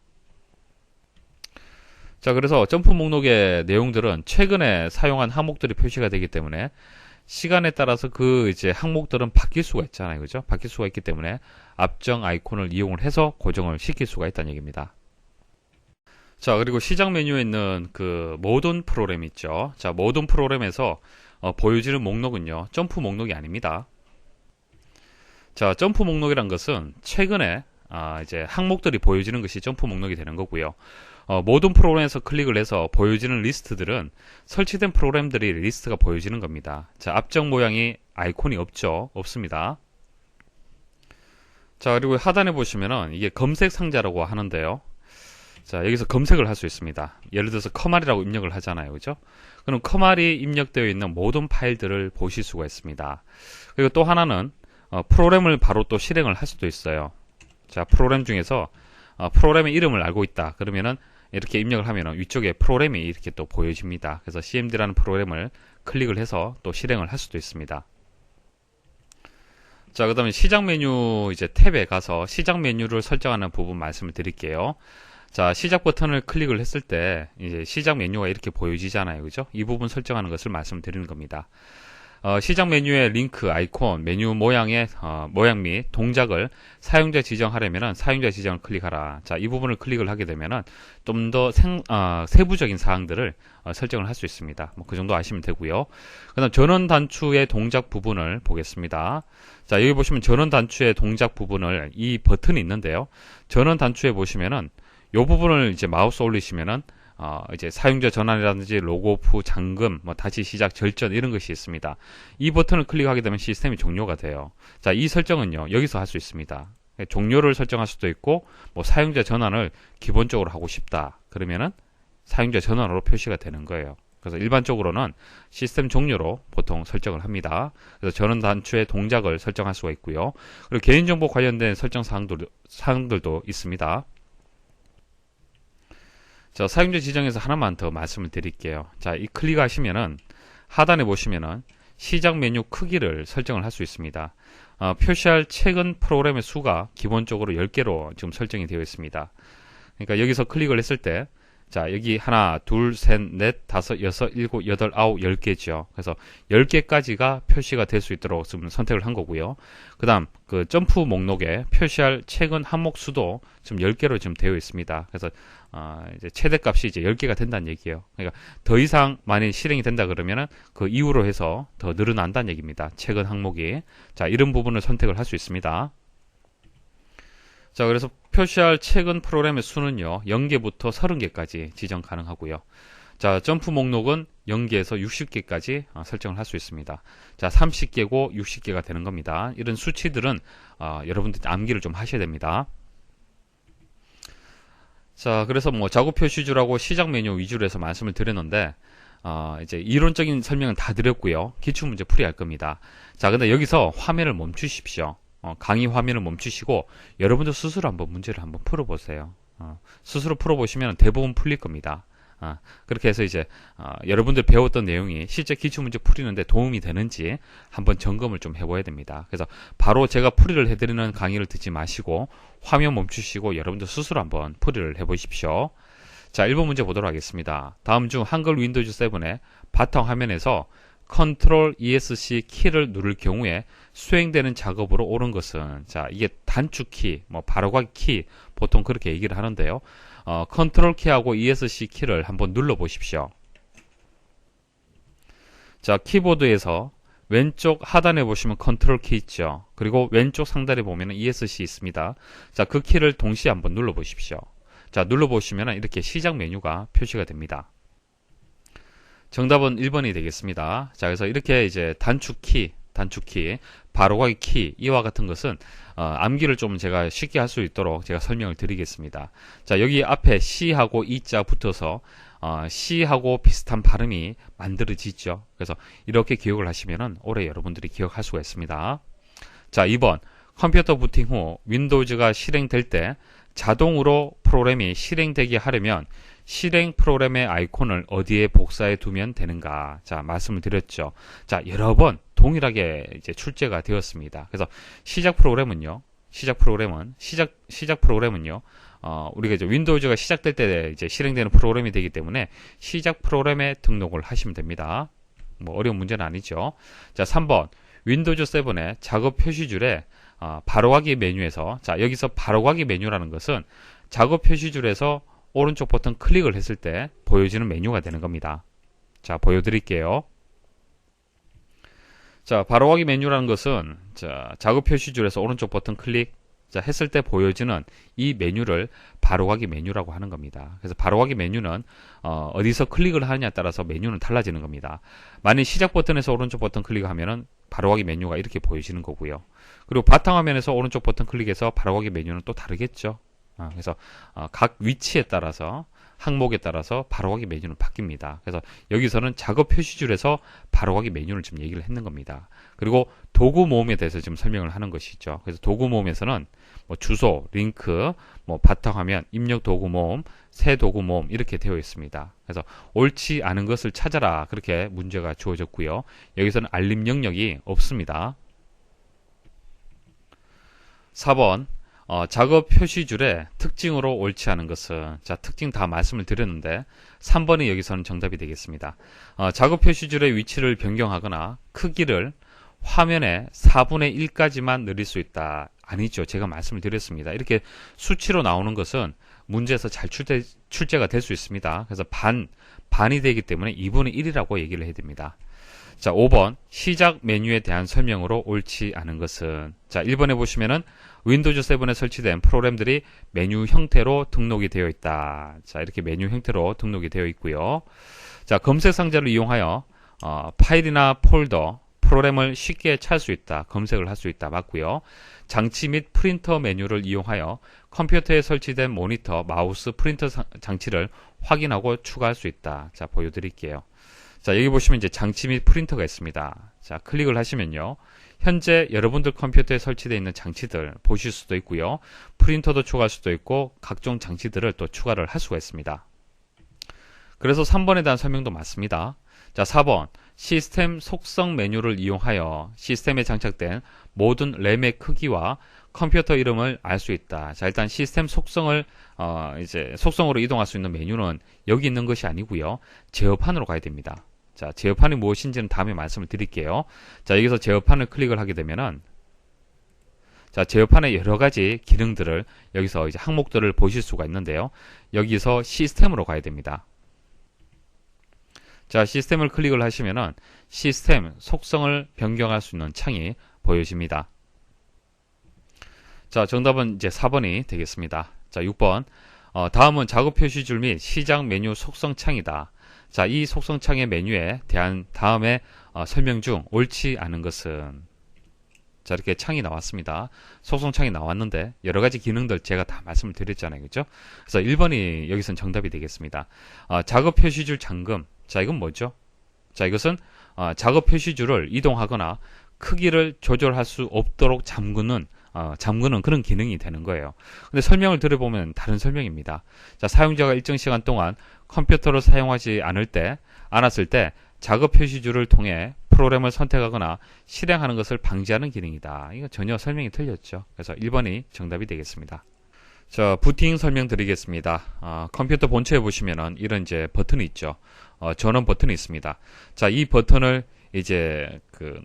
자, 그래서 점프 목록의 내용들은 최근에 사용한 항목들이 표시가 되기 때문에 시간에 따라서 그 이제 항목들은 바뀔 수가 있잖아요. 그죠? 바뀔 수가 있기 때문에 앞정 아이콘을 이용을 해서 고정을 시킬 수가 있다는 얘기입니다. 자, 그리고 시작 메뉴에 있는 그 모든 프로그램 있죠. 자, 모든 프로그램에서 보여지는 목록은요, 점프 목록이 아닙니다. 자, 점프 목록이란 것은 최근에 이제 항목들이 보여지는 것이 점프 목록이 되는 거고요. 모든 프로그램에서 클릭을 해서 보여지는 리스트들은 설치된 프로그램들이 리스트가 보여지는 겁니다. 자, 앞정 모양이 아이콘이 없습니다. 자, 그리고 하단에 보시면은 이게 검색 상자라고 하는데요. 자, 여기서 검색을 할 수 있습니다. 예를 들어서 커말이라고 입력을 하잖아요. 그죠? 그럼 커말이 입력되어 있는 모든 파일들을 보실 수가 있습니다. 그리고 또 하나는 프로그램을 바로 또 실행을 할 수도 있어요. 자, 프로그램 중에서 프로그램의 이름을 알고 있다. 그러면은 이렇게 입력을 하면 위쪽에 프로그램이 이렇게 또 보여집니다. 그래서 cmd라는 프로그램을 클릭을 해서 또 실행을 할 수도 있습니다. 자, 그 다음에 시작 메뉴 이제 탭에 가서 시작 메뉴를 설정하는 부분 말씀을 드릴게요. 자, 시작 버튼을 클릭을 했을 때 이제 시작 메뉴가 이렇게 보여지잖아요. 그죠? 이 부분 설정하는 것을 말씀드리는 겁니다. 시작 메뉴의 링크, 아이콘, 메뉴 모양의 모양 및 동작을 사용자 지정하려면 사용자 지정을 클릭하라. 자, 이 부분을 클릭을 하게 되면은 좀 더 세부적인 사항들을 설정을 할 수 있습니다. 뭐 그 정도 아시면 되고요. 그다음 전원 단추의 동작 부분을 보겠습니다. 자, 여기 보시면 전원 단추의 동작 부분을 이 버튼이 있는데요. 전원 단추에 보시면은 이 부분을 이제 마우스 올리시면은 이제 사용자 전환이라든지 로그오프, 잠금, 뭐 다시 시작, 절전 이런 것이 있습니다. 이 버튼을 클릭하게 되면 시스템이 종료가 돼요. 자, 이 설정은요, 여기서 할 수 있습니다. 종료를 설정할 수도 있고, 뭐 사용자 전환을 기본적으로 하고 싶다. 그러면은 사용자 전환으로 표시가 되는 거예요. 그래서 일반적으로는 시스템 종료로 보통 설정을 합니다. 그래서 전원 단추의 동작을 설정할 수가 있고요. 그리고 개인정보 관련된 설정 사항들도 있습니다. 자, 사용자 지정에서 하나만 더 말씀을 드릴게요. 자, 이 클릭하시면은 하단에 보시면은 시작 메뉴 크기를 설정을 할 수 있습니다. 표시할 최근 프로그램의 수가 기본적으로 10개로 지금 설정이 되어 있습니다. 그러니까 여기서 클릭을 했을 때, 자, 여기 하나, 둘, 셋, 넷, 다섯, 여섯, 일곱, 여덟, 아홉, 10개죠. 그래서 10개까지가 표시가 될 수 있도록 지금 선택을 한 거고요. 그 다음, 그 점프 목록에 표시할 최근 항목 수도 지금 10개로 지금 되어 있습니다. 그래서, 이제 최대값이 이제 10개가 된다는 얘기예요. 그러니까 더 이상 만약 실행이 된다 그러면은 그 이후로 해서 더 늘어난다는 얘기입니다. 최근 항목이. 자, 이런 부분을 선택을 할 수 있습니다. 자, 그래서 표시할 최근 프로그램의 수는요, 0개부터 30개까지 지정 가능하고요. 자, 점프 목록은 0개에서 60개까지 설정을 할 수 있습니다. 자, 30개고 60개가 되는 겁니다. 이런 수치들은 여러분들이 암기를 좀 하셔야 됩니다. 자, 그래서 뭐 작업 표시줄하고 시작 메뉴 위주로 해서 말씀을 드렸는데, 이제 이론적인 설명은 다 드렸고요. 기출문제 풀이할 겁니다. 자, 근데 여기서 화면을 멈추십시오. 강의 화면을 멈추시고 여러분들 스스로 한번 문제를 한번 풀어보세요. 스스로 풀어보시면 대부분 풀릴 겁니다. 그렇게 해서 이제 여러분들 배웠던 내용이 실제 기출문제 풀이는데 도움이 되는지 한번 점검을 좀 해봐야 됩니다. 그래서 바로 제가 풀이를 해드리는 강의를 듣지 마시고 화면 멈추시고 여러분들 스스로 한번 풀이를 해보십시오. 자, 1번 문제 보도록 하겠습니다. 다음 중 한글 윈도우즈 7의 바탕 화면에서 Ctrl ESC 키를 누를 경우에 수행되는 작업으로 옳은 것은, 자, 이게 단축키, 뭐 바로가기 키, 보통 그렇게 얘기를 하는데요. Ctrl 키하고 ESC 키를 한번 눌러 보십시오. 자, 키보드에서 왼쪽 하단에 보시면 Ctrl 키 있죠. 그리고 왼쪽 상단에 보면 ESC 있습니다. 자, 그 키를 동시에 한번 눌러 보십시오. 자, 눌러 보시면 이렇게 시작 메뉴가 표시가 됩니다. 정답은 1번이 되겠습니다. 자, 그래서 이렇게 이제 단축키, 바로가기 키, 이와 같은 것은 암기를 좀 제가 쉽게 할 수 있도록 제가 설명을 드리겠습니다. 자, 여기 앞에 C하고 E자 붙어서 C하고 비슷한 발음이 만들어지죠. 그래서 이렇게 기억을 하시면은 오래 여러분들이 기억할 수가 있습니다. 자, 2번. 컴퓨터 부팅 후 윈도우즈가 실행될 때 자동으로 프로그램이 실행되게 하려면 실행 프로그램의 아이콘을 어디에 복사해 두면 되는가? 자, 말씀을 드렸죠. 자, 여러 번 동일하게 이제 출제가 되었습니다. 그래서 시작 프로그램은요, 우리가 이제 윈도우즈가 시작될 때 이제 실행되는 프로그램이 되기 때문에 시작 프로그램에 등록을 하시면 됩니다. 뭐 어려운 문제는 아니죠. 자, 3번. 윈도우즈 7의 작업 표시줄에 바로가기 메뉴에서, 자, 여기서 바로가기 메뉴라는 것은 작업 표시줄에서 오른쪽 버튼 클릭을 했을 때 보여지는 메뉴가 되는 겁니다. 자, 보여드릴게요. 자, 바로가기 메뉴라는 것은, 자, 작업 표시줄에서 오른쪽 버튼 클릭, 자, 했을 때 보여지는 이 메뉴를 바로가기 메뉴라고 하는 겁니다. 그래서 바로가기 메뉴는 어디서 클릭을 하느냐에 따라서 메뉴는 달라지는 겁니다. 만약 시작 버튼에서 오른쪽 버튼 클릭하면은 바로가기 메뉴가 이렇게 보여지는 거고요. 그리고 바탕화면에서 오른쪽 버튼 클릭해서 바로가기 메뉴는 또 다르겠죠. 그래서 각 위치에 따라서, 항목에 따라서 바로가기 메뉴는 바뀝니다. 그래서 여기서는 작업 표시줄에서 바로가기 메뉴를 지금 얘기를 했는 겁니다. 그리고 도구 모음에 대해서 지금 설명을 하는 것이죠. 그래서 도구 모음에서는 뭐 주소, 링크, 뭐 바탕화면, 입력 도구 모음, 새 도구 모음 이렇게 되어 있습니다. 그래서 옳지 않은 것을 찾아라, 그렇게 문제가 주어졌고요. 여기서는 알림 영역이 없습니다. 4번. 작업 표시줄의 특징으로 옳지 않은 것은, 자, 특징 다 말씀을 드렸는데 3번이 여기서는 정답이 되겠습니다. 작업 표시줄의 위치를 변경하거나 크기를 화면의 4분의 1까지만 늘릴 수 있다. 아니죠. 제가 말씀을 드렸습니다. 이렇게 수치로 나오는 것은 문제에서 잘 출제가 될 수 있습니다. 그래서 반이 되기 때문에 2분의 1이라고 얘기를 해야 됩니다. 자, 5번. 시작 메뉴에 대한 설명으로 옳지 않은 것은, 자, 1번에 보시면은 윈도우즈 7에 설치된 프로그램들이 메뉴 형태로 등록이 되어 있다. 자, 이렇게 메뉴 형태로 등록이 되어 있고요. 자, 검색 상자를 이용하여 파일이나 폴더, 프로그램을 쉽게 찾을 수 있다. 검색을 할 수 있다. 맞고요. 장치 및 프린터 메뉴를 이용하여 컴퓨터에 설치된 모니터, 마우스, 프린터 장치를 확인하고 추가할 수 있다. 자, 보여드릴게요. 자, 여기 보시면 이제 장치 및 프린터가 있습니다. 자, 클릭을 하시면요. 현재 여러분들 컴퓨터에 설치되어 있는 장치들 보실 수도 있고요. 프린터도 추가할 수도 있고 각종 장치들을 또 추가를 할 수가 있습니다. 그래서 3번에 대한 설명도 맞습니다. 자, 4번. 시스템 속성 메뉴를 이용하여 시스템에 장착된 모든 램의 크기와 컴퓨터 이름을 알 수 있다. 자, 일단 시스템 속성을 이제 속성으로 이동할 수 있는 메뉴는 여기 있는 것이 아니고요. 제어판으로 가야 됩니다. 자, 제어판이 무엇인지는 다음에 말씀을 드릴게요. 자, 여기서 제어판을 클릭을 하게 되면은, 자, 제어판의 여러 가지 기능들을 여기서 이제 항목들을 보실 수가 있는데요. 여기서 시스템으로 가야 됩니다. 자, 시스템을 클릭을 하시면은 시스템 속성을 변경할 수 있는 창이 보여집니다. 자, 정답은 이제 4번이 되겠습니다. 자, 6번. 다음은 작업 표시줄 및 시작 메뉴 속성 창이다. 자, 이 속성 창의 메뉴에 대한 다음에 설명 중 옳지 않은 것은, 자, 이렇게 창이 나왔습니다. 속성 창이 나왔는데 여러 가지 기능들 제가 다 말씀을 드렸잖아요. 그죠? 그래서 1번이 여기선 정답이 되겠습니다. 작업 표시줄 잠금. 자, 이건 뭐죠? 자, 이것은 작업 표시줄을 이동하거나 크기를 조절할 수 없도록 잠그는 그런 기능이 되는 거예요. 근데 설명을 들어보면 다른 설명입니다. 자, 사용자가 일정 시간 동안 컴퓨터를 사용하지 않았을 때 작업 표시줄을 통해 프로그램을 선택하거나 실행하는 것을 방지하는 기능이다. 이거 전혀 설명이 틀렸죠. 그래서 1번이 정답이 되겠습니다. 자, 부팅 설명드리겠습니다. 컴퓨터 본체에 보시면은 이런 이제 버튼이 있죠. 전원 버튼이 있습니다. 자, 이 버튼을 이제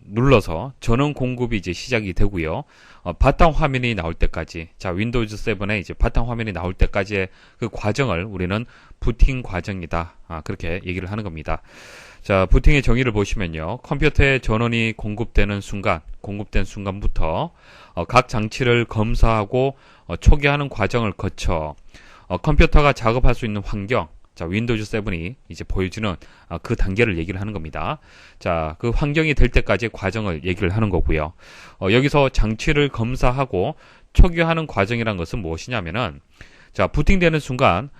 눌러서 전원 공급이 이제 시작이 되고요. 바탕 화면이 나올 때까지, 자, 윈도우즈 7에 이제 바탕 화면이 나올 때까지의 그 과정을 우리는 부팅 과정이다. 그렇게 얘기를 하는 겁니다. 자, 부팅의 정의를 보시면요. 컴퓨터에 전원이 공급된 순간부터 각 장치를 검사하고 초기화하는 과정을 거쳐 컴퓨터가 작업할 수 있는 환경, 자, 윈도우즈 7이 이제 보여주는 그 단계를 얘기를 하는 겁니다. 자, 그 환경이 될 때까지의 과정을 얘기를 하는 거고요. 여기서 장치를 검사하고 초기화하는 과정이란 것은 무엇이냐면은, 자, 부팅되는 순간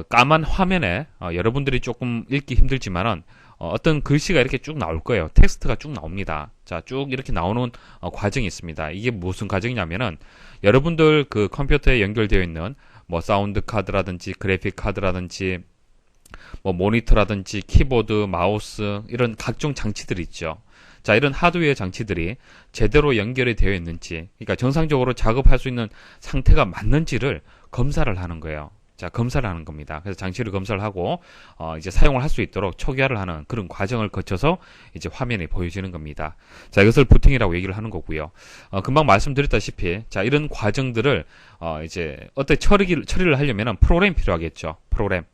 까만 화면에 여러분들이 조금 읽기 힘들지만은 어떤 글씨가 이렇게 쭉 나올 거예요. 텍스트가 쭉 나옵니다. 자, 쭉 이렇게 나오는 과정이 있습니다. 이게 무슨 과정이냐면은 여러분들 그 컴퓨터에 연결되어 있는 뭐 사운드 카드라든지 그래픽 카드라든지 뭐 모니터라든지 키보드, 마우스 이런 각종 장치들이 있죠. 자, 이런 하드웨어 장치들이 제대로 연결이 되어 있는지, 그러니까 정상적으로 작업할 수 있는 상태가 맞는지를 검사를 하는 거예요. 자, 검사를 하는 겁니다. 그래서 장치를 검사를 하고 이제 사용을 할 수 있도록 초기화를 하는 그런 과정을 거쳐서 이제 화면이 보여지는 겁니다. 자, 이것을 부팅이라고 얘기를 하는 거고요. 금방 말씀드렸다시피, 자, 이런 과정들을 이제 어떻게 처리를 하려면은 프로그램이 필요하겠죠. 프로그램.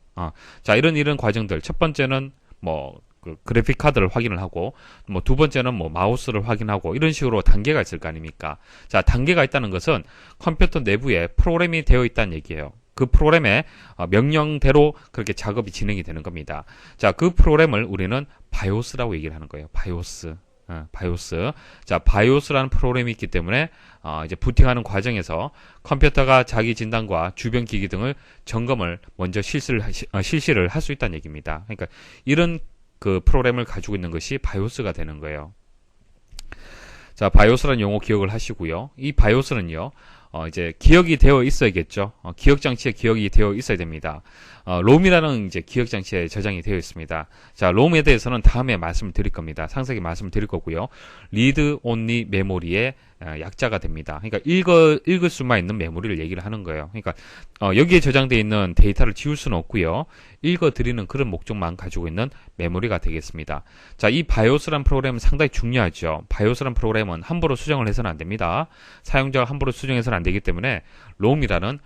자, 이런 과정들. 첫 번째는 뭐 그래픽 카드를 확인을 하고, 뭐 두 번째는 뭐 마우스를 확인하고, 이런 식으로 단계가 있을 거 아닙니까? 자, 단계가 있다는 것은 컴퓨터 내부에 프로그램이 되어 있다는 얘기예요. 그 프로그램의 명령대로 그렇게 작업이 진행이 되는 겁니다. 자, 그 프로그램을 우리는 바이오스라고 얘기를 하는 거예요. 바이오스. 바이오스. 자, 바이오스라는 프로그램이 있기 때문에 이제 부팅하는 과정에서 컴퓨터가 자기 진단과 주변 기기 등을 점검을 먼저 실시를 할 수 있다는 얘기입니다. 그러니까 이런 그 프로그램을 가지고 있는 것이 바이오스가 되는 거예요. 자, 바이오스라는 용어 기억을 하시고요. 이 바이오스는요, 이제 기억이 되어 있어야겠죠. 기억 장치에 기억이 되어 있어야 됩니다. 롬이라는 이제 기억 장치에 저장이 되어 있습니다. 자, 롬에 대해서는 다음에 말씀을 드릴 겁니다. 상세하게 말씀을 드릴 거고요. 리드 온리 메모리의 약자가 됩니다. 그러니까 읽을 수만 있는 메모리를 얘기를 하는 거예요. 그러니까 여기에 저장되어 있는 데이터를 지울 수는 없고요. 읽어드리는 그런 목적만 가지고 있는 메모리가 되겠습니다. 자, 이 바이오스라는 프로그램은 상당히 중요하죠. 바이오스라는 프로그램은 함부로 수정을 해서는 안 됩니다. 사용자가 함부로 수정해서는 안 되기 때문에 롬이라는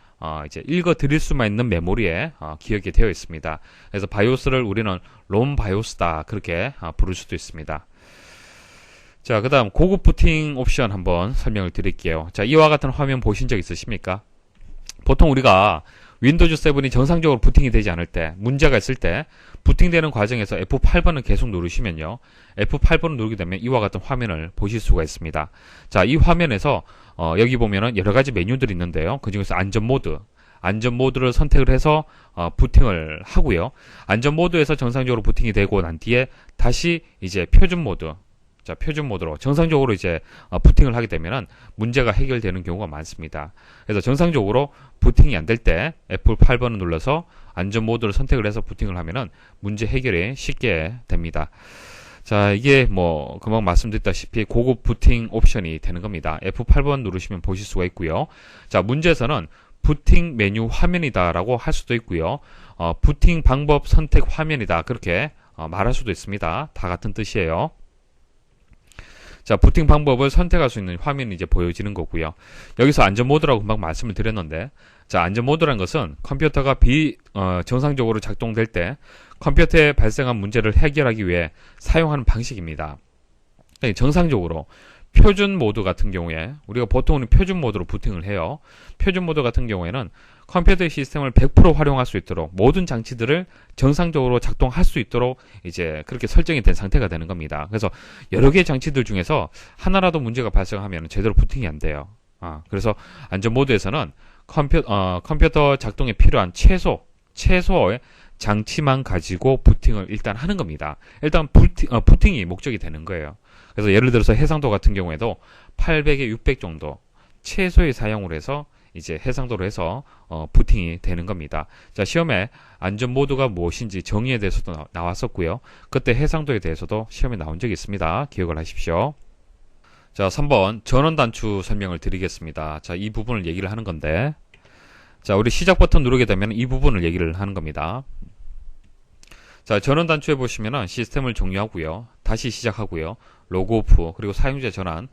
이제 읽어드릴 수만 있는 메모리에 기억이 되어 있습니다. 그래서 바이오스를 우리는 롬 바이오스다 그렇게 부를 수도 있습니다. 자, 그 다음 고급 부팅 옵션 한번 설명을 드릴게요. 자, 이와 같은 화면 보신 적 있으십니까? 보통 우리가 윈도우즈 7이 정상적으로 부팅이 되지 않을 때, 문제가 있을 때 부팅되는 과정에서 F8번을 계속 누르시면요, F8번을 누르게 되면 이와 같은 화면을 보실 수가 있습니다. 자, 이 화면에서 여기 보면은 여러 가지 메뉴들이 있는데요. 그 중에서 안전 모드를 선택을 해서 부팅을 하고요. 안전 모드에서 정상적으로 부팅이 되고 난 뒤에 다시 이제 표준 모드, 자, 표준 모드로 정상적으로 이제 부팅을 하게 되면은 문제가 해결되는 경우가 많습니다. 그래서 정상적으로 부팅이 안 될 때 F8번을 눌러서 안전 모드를 선택을 해서 부팅을 하면은 문제 해결이 쉽게 됩니다. 자, 이게 뭐 금방 말씀드렸다시피 고급 부팅 옵션이 되는 겁니다. F8번 누르시면 보실 수가 있고요. 자, 문제에서는 부팅 메뉴 화면이다라고 할 수도 있고요. 부팅 방법 선택 화면이다 그렇게 말할 수도 있습니다. 다 같은 뜻이에요. 자, 부팅 방법을 선택할 수 있는 화면이 이제 보여지는 거고요. 여기서 안전 모드라고 금방 말씀을 드렸는데, 자, 안전 모드란 것은 컴퓨터가 정상적으로 작동될 때 컴퓨터에 발생한 문제를 해결하기 위해 사용하는 방식입니다. 정상적으로 표준 모드 같은 경우에 우리가 보통은 표준 모드로 부팅을 해요. 표준 모드 같은 경우에는 컴퓨터의 시스템을 100% 활용할 수 있도록 모든 장치들을 정상적으로 작동할 수 있도록 이제 그렇게 설정이 된 상태가 되는 겁니다. 그래서 여러 개의 장치들 중에서 하나라도 문제가 발생하면 제대로 부팅이 안 돼요. 그래서 안전 모드에서는 컴퓨터 작동에 필요한 최소의 장치만 가지고 부팅을 일단 하는 겁니다. 일단 부팅이 목적이 되는 거예요. 그래서 예를 들어서 해상도 같은 경우에도 800에 600 정도 최소의 사용을 해서 이제 해상도로 해서 부팅이 되는 겁니다. 자, 시험에 안전 모드가 무엇인지 정의에 대해서도 나왔었고요. 그때 해상도에 대해서도 시험에 나온 적이 있습니다. 기억을 하십시오. 자, 3번 전원 단추 설명을 드리겠습니다. 자, 이 부분을 얘기를 하는 건데, 자, 우리 시작 버튼 누르게 되면 이 부분을 얘기를 하는 겁니다. 자, 전원 단추에 보시면은 시스템을 종료하고요. 다시 시작하고요. 로그 오프, 그리고 사용자 전환,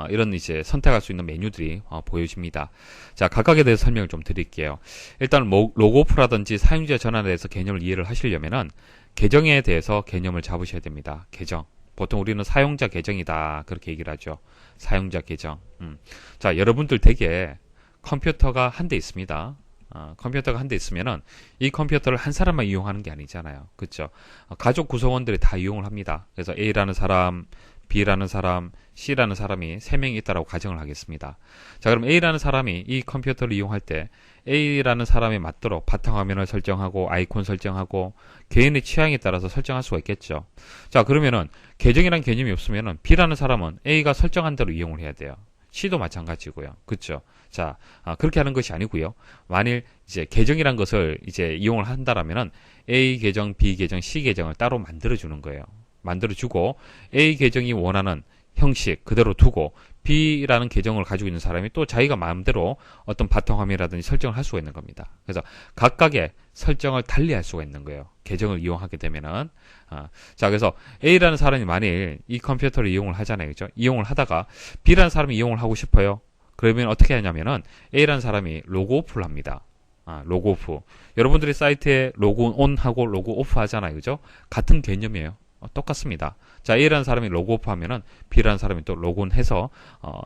이런 이제 선택할 수 있는 메뉴들이 보여집니다. 자, 각각에 대해서 설명을 좀 드릴게요. 일단 로그 오프라든지 사용자 전환에 대해서 개념을 이해를 하시려면은 계정에 대해서 개념을 잡으셔야 됩니다. 계정. 보통 우리는 사용자 계정이다, 그렇게 얘기를 하죠. 사용자 계정. 자, 여러분들 댁에 컴퓨터가 한 대 있습니다. 컴퓨터가 한 대 있으면은 이 컴퓨터를 한 사람만 이용하는 게 아니잖아요. 그렇죠? 가족 구성원들이 다 이용을 합니다. 그래서 A라는 사람, B라는 사람, C라는 사람이 3명이 있다라고 가정을 하겠습니다. 자, 그럼 A라는 사람이 이 컴퓨터를 이용할 때 A라는 사람에 맞도록 바탕화면을 설정하고 아이콘 설정하고 개인의 취향에 따라서 설정할 수가 있겠죠. 자, 그러면은 계정이란 개념이 없으면은 B라는 사람은 A가 설정한 대로 이용을 해야 돼요. C도 마찬가지고요. 그렇죠? 자, 그렇게 하는 것이 아니고요. 만일 이제 계정이란 것을 이제 이용을 한다라면은 A 계정, B 계정, C 계정을 따로 만들어 주는 거예요. 만들어 주고 A 계정이 원하는 형식 그대로 두고 B라는 계정을 가지고 있는 사람이 또 자기가 마음대로 어떤 바탕화면이라든지 설정을 할 수가 있는 겁니다. 그래서 각각의 설정을 달리 할 수가 있는 거예요. 계정을 이용하게 되면은. 자, 그래서 A라는 사람이 만일 이 컴퓨터를 이용을 하잖아요. 그죠? 이용을 하다가 B라는 사람이 이용을 하고 싶어요. 그러면 어떻게 하냐면은 A라는 사람이 로그 오프를 합니다. 로그 오프. 여러분들이 사이트에 로그 온하고 로그 오프 하잖아요. 그죠? 같은 개념이에요. 똑같습니다. 자, A라는 사람이 로그 오프 하면은 B라는 사람이 또 로그온 해서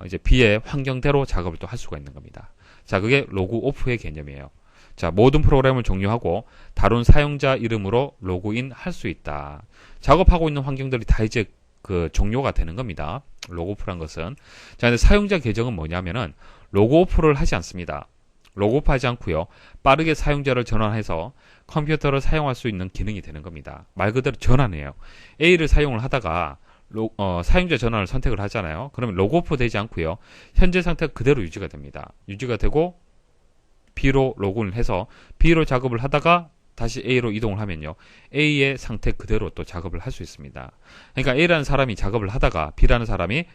이제 B의 환경대로 작업을 또 할 수가 있는 겁니다. 자, 그게 로그 오프의 개념이에요. 자, 모든 프로그램을 종료하고 다른 사용자 이름으로 로그인 할 수 있다. 작업하고 있는 환경들이 다 이제 그 종료가 되는 겁니다. 로그 오프란 것은. 자, 근데 사용자 계정은 뭐냐면은 로그 오프를 하지 않습니다. 로그 오프 하지 않고요. 빠르게 사용자를 전환해서 컴퓨터를 사용할 수 있는 기능이 되는 겁니다. 말 그대로 전환이에요. A를 사용을 하다가 사용자 전환을 선택을 하잖아요. 그러면 로그 오프 되지 않고요. 현재 상태가 그대로 유지가 됩니다. 유지가 되고 B로 로그인을 해서 B로 작업을 하다가 다시 A로 이동을 하면요. A의 상태 그대로 또 작업을 할 수 있습니다. 그러니까 A라는 사람이 작업을 하다가 B라는 사람이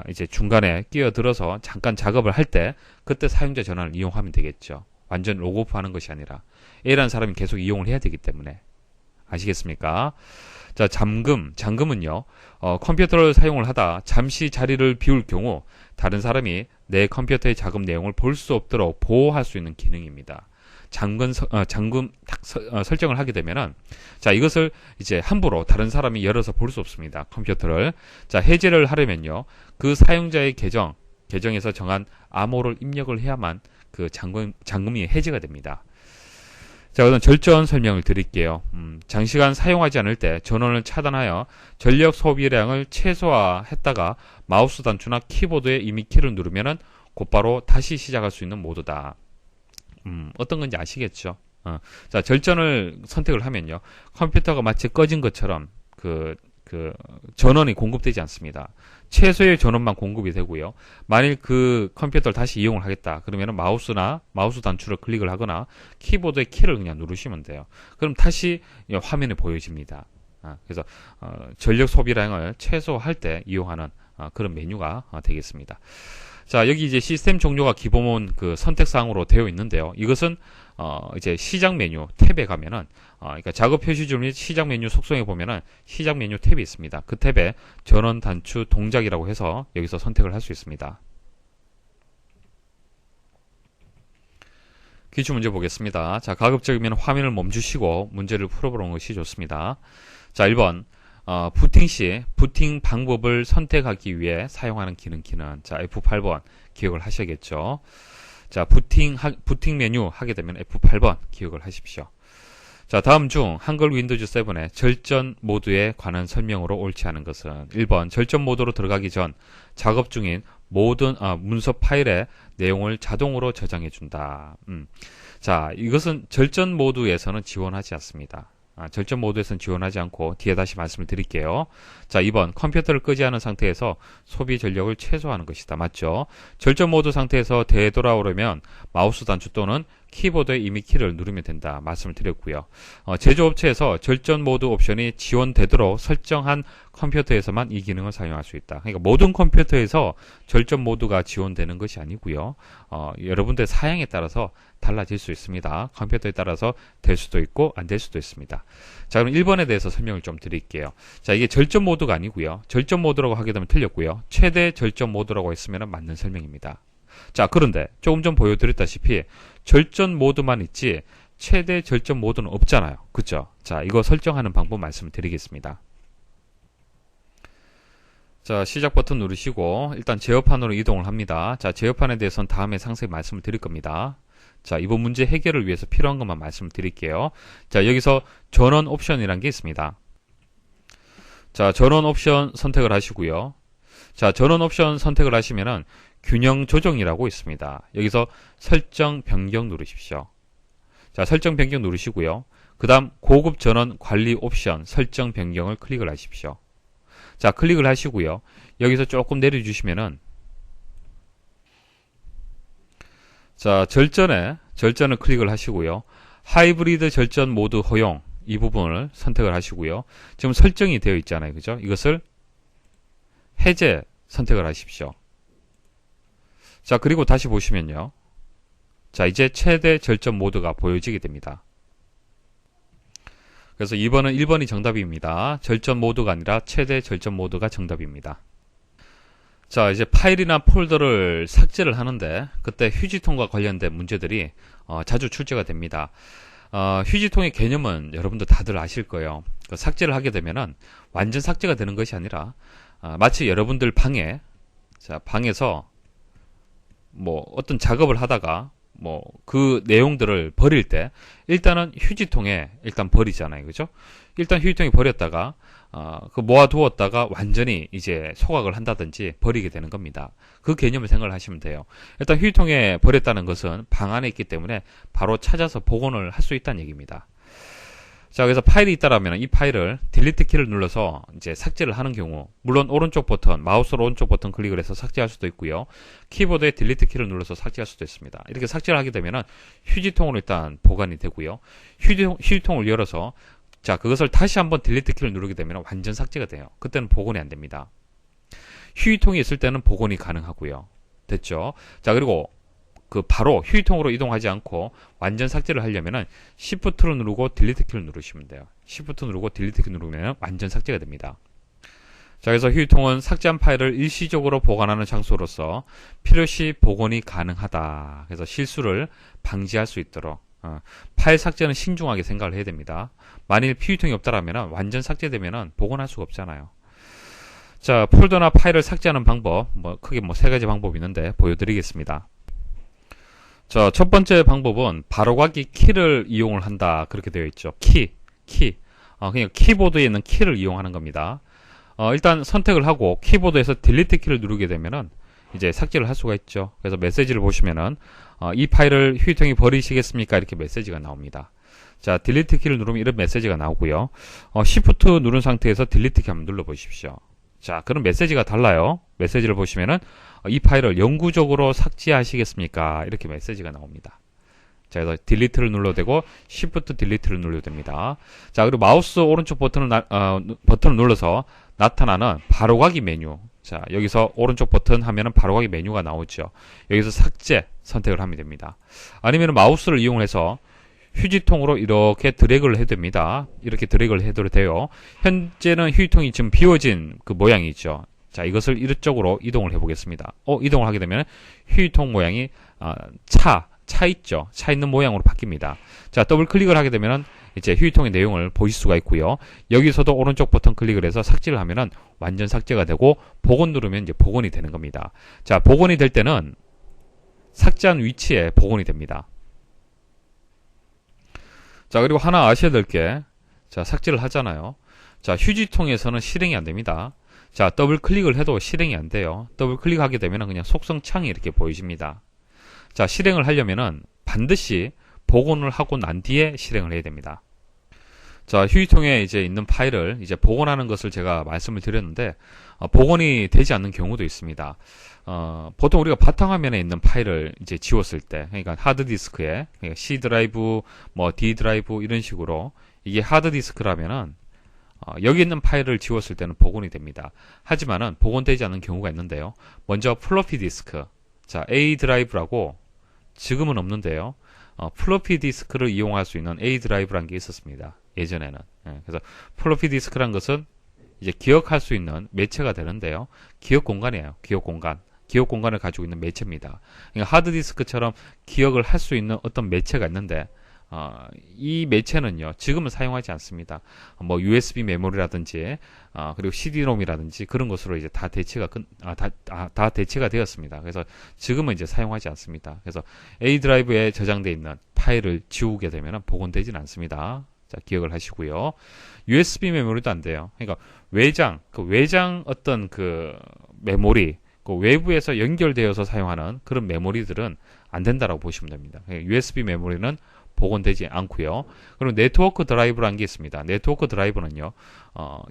이제 중간에 끼어들어서 잠깐 작업을 할 때 그때 사용자 전환을 이용하면 되겠죠. 완전 로그오프 하는 것이 아니라 A라는 사람이 계속 이용을 해야 되기 때문에. 아시겠습니까? 자, 잠금은요. 컴퓨터를 사용을 하다 잠시 자리를 비울 경우 다른 사람이 내 컴퓨터의 작업 내용을 볼 수 없도록 보호할 수 있는 기능입니다. 잠금 설정을 하게 되면은, 자, 이것을 이제 함부로 다른 사람이 열어서 볼 수 없습니다. 컴퓨터를. 자, 해제를 하려면요. 그 사용자의 계정에서 정한 암호를 입력을 해야만 그 잠금이 해제가 됩니다. 자, 우선 절전 설명을 드릴게요. 장시간 사용하지 않을 때 전원을 차단하여 전력 소비량을 최소화했다가 마우스 단추나 키보드에 이미 키를 누르면은 곧바로 다시 시작할 수 있는 모드다. 어떤 건지 아시겠죠? 자, 절전을 선택을 하면요. 컴퓨터가 마치 꺼진 것처럼 전원이 공급되지 않습니다. 최소의 전원만 공급이 되고요. 만일 그 컴퓨터를 다시 이용을 하겠다. 그러면 마우스 단추를 클릭을 하거나 키보드의 키를 그냥 누르시면 돼요. 그럼 다시 화면에 보여집니다. 그래서 전력 소비량을 최소화할 때 이용하는 그런 메뉴가 되겠습니다. 자, 여기 이제 시스템 종료가 기본 그 선택사항으로 되어 있는데요. 이것은 이제 시작 메뉴 탭에 가면은 그러니까 작업 표시줄 및 시작 메뉴 속성에 보면은 시작 메뉴 탭이 있습니다. 그 탭에 전원 단추 동작이라고 해서 여기서 선택을 할 수 있습니다. 기출 문제 보겠습니다. 자, 가급적이면 화면을 멈추시고 문제를 풀어보는 것이 좋습니다. 자, 1번 부팅 시 부팅 방법을 선택하기 위해 사용하는 기능키는 자, F8번 기억을 하셔야겠죠. 자, 부팅 메뉴 하게 되면 F8번 기억을 하십시오. 자, 다음 중 한글 윈도우즈 7의 절전 모드에 관한 설명으로 옳지 않은 것은 1번 절전 모드로 들어가기 전 작업 중인 모든 문서 파일의 내용을 자동으로 저장해 준다. 자, 이것은 절전 모드에서는 지원하지 않습니다. 절전 모드에서는 지원하지 않고 뒤에 다시 말씀을 드릴게요. 자, 2번 컴퓨터를 끄지 않은 상태에서 소비 전력을 최소화하는 것이다. 맞죠? 절전 모드 상태에서 되돌아오려면 마우스 단추 또는 키보드에 이미 키를 누르면 된다 말씀을 드렸고요. 제조업체에서 절전 모드 옵션이 지원되도록 설정한 컴퓨터에서만 이 기능을 사용할 수 있다. 그러니까 모든 컴퓨터에서 절전 모드가 지원되는 것이 아니고요. 여러분들 사양에 따라서 달라질 수 있습니다. 컴퓨터에 따라서 될 수도 있고 안 될 수도 있습니다. 자, 그럼 1번에 대해서 설명을 좀 드릴게요. 자, 이게 절전 모드가 아니고요. 절전 모드라고 하게 되면 틀렸고요. 최대 절전 모드라고 했으면 맞는 설명입니다. 자, 그런데 조금 전 보여드렸다시피 절전 모드만 있지 최대 절전 모드는 없잖아요. 그쵸? 자, 이거 설정하는 방법 말씀을 드리겠습니다. 자, 시작 버튼 누르시고 일단 제어판으로 이동을 합니다. 자, 제어판에 대해서는 다음에 상세히 말씀을 드릴 겁니다. 자, 이번 문제 해결을 위해서 필요한 것만 말씀을 드릴게요. 자, 여기서 전원 옵션이라는 게 있습니다. 자, 전원 옵션 선택을 하시고요. 자, 전원 옵션 선택을 하시면은 균형 조정이라고 있습니다. 여기서 설정 변경 누르십시오. 자, 설정 변경 누르시고요. 그 다음 고급 전원 관리 옵션 설정 변경을 클릭을 하십시오. 자, 클릭을 하시고요. 여기서 조금 내려주시면은 자, 절전을 클릭을 하시고요. 하이브리드 절전 모드 허용 이 부분을 선택을 하시고요. 지금 설정이 되어 있잖아요. 그죠? 이것을 해제 선택을 하십시오. 자, 그리고 다시 보시면요. 자, 이제 최대 절전 모드가 보여지게 됩니다. 그래서 2번은 1번이 정답입니다. 절전 모드가 아니라 최대 절전 모드가 정답입니다. 자, 이제 파일이나 폴더를 삭제를 하는데 그때 휴지통과 관련된 문제들이 자주 출제가 됩니다. 휴지통의 개념은 여러분들 다들 아실 거예요. 삭제를 하게 되면은 완전 삭제가 되는 것이 아니라 마치 여러분들 방에서 뭐 어떤 작업을 하다가 뭐 그 내용들을 버릴 때 일단은 휴지통에 일단 버리잖아요. 그죠? 일단 휴지통에 버렸다가 그 모아두었다가 완전히 이제 소각을 한다든지 버리게 되는 겁니다. 그 개념을 생각을 하시면 돼요. 일단 휴지통에 버렸다는 것은 방 안에 있기 때문에 바로 찾아서 복원을 할 수 있다는 얘기입니다. 자, 그래서 파일이 있다라면 이 파일을 딜리트 키를 눌러서 이제 삭제를 하는 경우, 물론 오른쪽 버튼, 마우스로 오른쪽 버튼 클릭을 해서 삭제할 수도 있고요. 키보드에 딜리트 키를 눌러서 삭제할 수도 있습니다. 이렇게 삭제를 하게 되면은 휴지통으로 일단 보관이 되고요. 휴지통을 열어서 자, 그것을 다시 한번 딜리트 키를 누르게 되면 완전 삭제가 돼요. 그때는 복원이 안 됩니다. 휴지통이 있을 때는 복원이 가능하고요. 됐죠? 자, 그리고 바로 휴지통으로 이동하지 않고 완전 삭제를 하려면은 Shift를 누르고 딜리트 키를 누르시면 돼요. Shift 누르고 딜리트 키 누르면 완전 삭제가 됩니다. 자, 그래서 휴지통은 삭제한 파일을 일시적으로 보관하는 장소로서 필요시 복원이 가능하다. 그래서 실수를 방지할 수 있도록 파일 삭제는 신중하게 생각을 해야 됩니다. 만일 휴지통이 없다라면 완전 삭제되면 복원할 수가 없잖아요. 자, 폴더나 파일을 삭제하는 방법, 크게 3가지 방법이 있는데 보여드리겠습니다. 자, 첫 번째 방법은 바로가기 키를 이용을 한다. 그렇게 되어 있죠. 키. 그냥 키보드에 있는 키를 이용하는 겁니다. 일단 선택을 하고 키보드에서 딜리트 키를 누르게 되면은 이제 삭제를 할 수가 있죠. 그래서 메시지를 보시면은 이 파일을 휴지통에 버리시겠습니까? 이렇게 메시지가 나옵니다. 자, 딜리트 키를 누르면 이런 메시지가 나오고요. Shift 누른 상태에서 딜리트 키 한번 눌러 보십시오. 자, 그럼 메시지가 달라요. 메시지를 보시면은 이 파일을 영구적으로 삭제하시겠습니까? 이렇게 메시지가 나옵니다. 자, 그래서 딜리트를 눌러도 되고 Shift 딜리트를 눌러도 됩니다. 자, 그리고 마우스 오른쪽 버튼을 눌러서 나타나는 바로가기 메뉴. 자, 여기서 오른쪽 버튼 하면은 바로가기 메뉴가 나오죠. 여기서 삭제 선택을 하면 됩니다. 아니면 마우스를 이용해서 휴지통으로 이렇게 드래그를 해도 됩니다. 이렇게 드래그를 해도 돼요. 현재는 휴지통이 지금 비워진 그 모양이 있죠. 자, 이것을 이쪽으로 이동을 해 보겠습니다. 이동을 하게 되면 휴지통 모양이 차 있죠. 차 있는 모양으로 바뀝니다. 자, 더블 클릭을 하게 되면 이제 휴지통의 내용을 보실 수가 있고요. 여기서도 오른쪽 버튼 클릭을 해서 삭제를 하면은 완전 삭제가 되고 복원 누르면 이제 복원이 되는 겁니다. 자, 복원이 될 때는 삭제한 위치에 복원이 됩니다. 자, 그리고 하나 아셔야 될 게, 자, 삭제를 하잖아요. 자, 휴지통에서는 실행이 안 됩니다. 자, 더블 클릭을 해도 실행이 안 돼요. 더블 클릭하게 되면 그냥 속성 창이 이렇게 보여집니다. 자, 실행을 하려면은 반드시 복원을 하고 난 뒤에 실행을 해야 됩니다. 자, 휴지통에 이제 있는 파일을 이제 복원하는 것을 제가 말씀을 드렸는데, 복원이 되지 않는 경우도 있습니다. 보통 우리가 바탕화면에 있는 파일을 이제 지웠을 때, 그러니까 하드디스크에, 그러니까 C 드라이브, 뭐 D 드라이브 이런 식으로, 이게 하드디스크라면은, 여기 있는 파일을 지웠을 때는 복원이 됩니다. 하지만은 복원되지 않는 경우가 있는데요. 먼저 플로피 디스크. 자, A 드라이브라고 지금은 없는데요. 플로피 디스크를 이용할 수 있는 A 드라이브라는 게 있었습니다. 예전에는. 그래서 플로피 디스크란 것은 이제 기억할 수 있는 매체가 되는데요. 기억 공간이에요. 기억 공간. 기억 공간을 가지고 있는 매체입니다. 그러니까 하드디스크처럼 기억을 할 수 있는 어떤 매체가 있는데, 이 매체는요, 지금은 사용하지 않습니다. 뭐, USB 메모리라든지, 그리고 CD-ROM이라든지 그런 것으로 이제 다 대체가, 다 대체가 되었습니다. 그래서 지금은 이제 사용하지 않습니다. 그래서 A 드라이브에 저장되어 있는 파일을 지우게 되면 복원되지는 않습니다. 자, 기억을 하시고요. USB 메모리도 안 돼요. 그러니까 외장 어떤 그 메모리, 그 외부에서 연결되어서 사용하는 그런 메모리들은 안 된다라고 보시면 됩니다. USB 메모리는 복원되지 않고요. 그리고 네트워크 드라이브라는 게 있습니다. 네트워크 드라이브는요,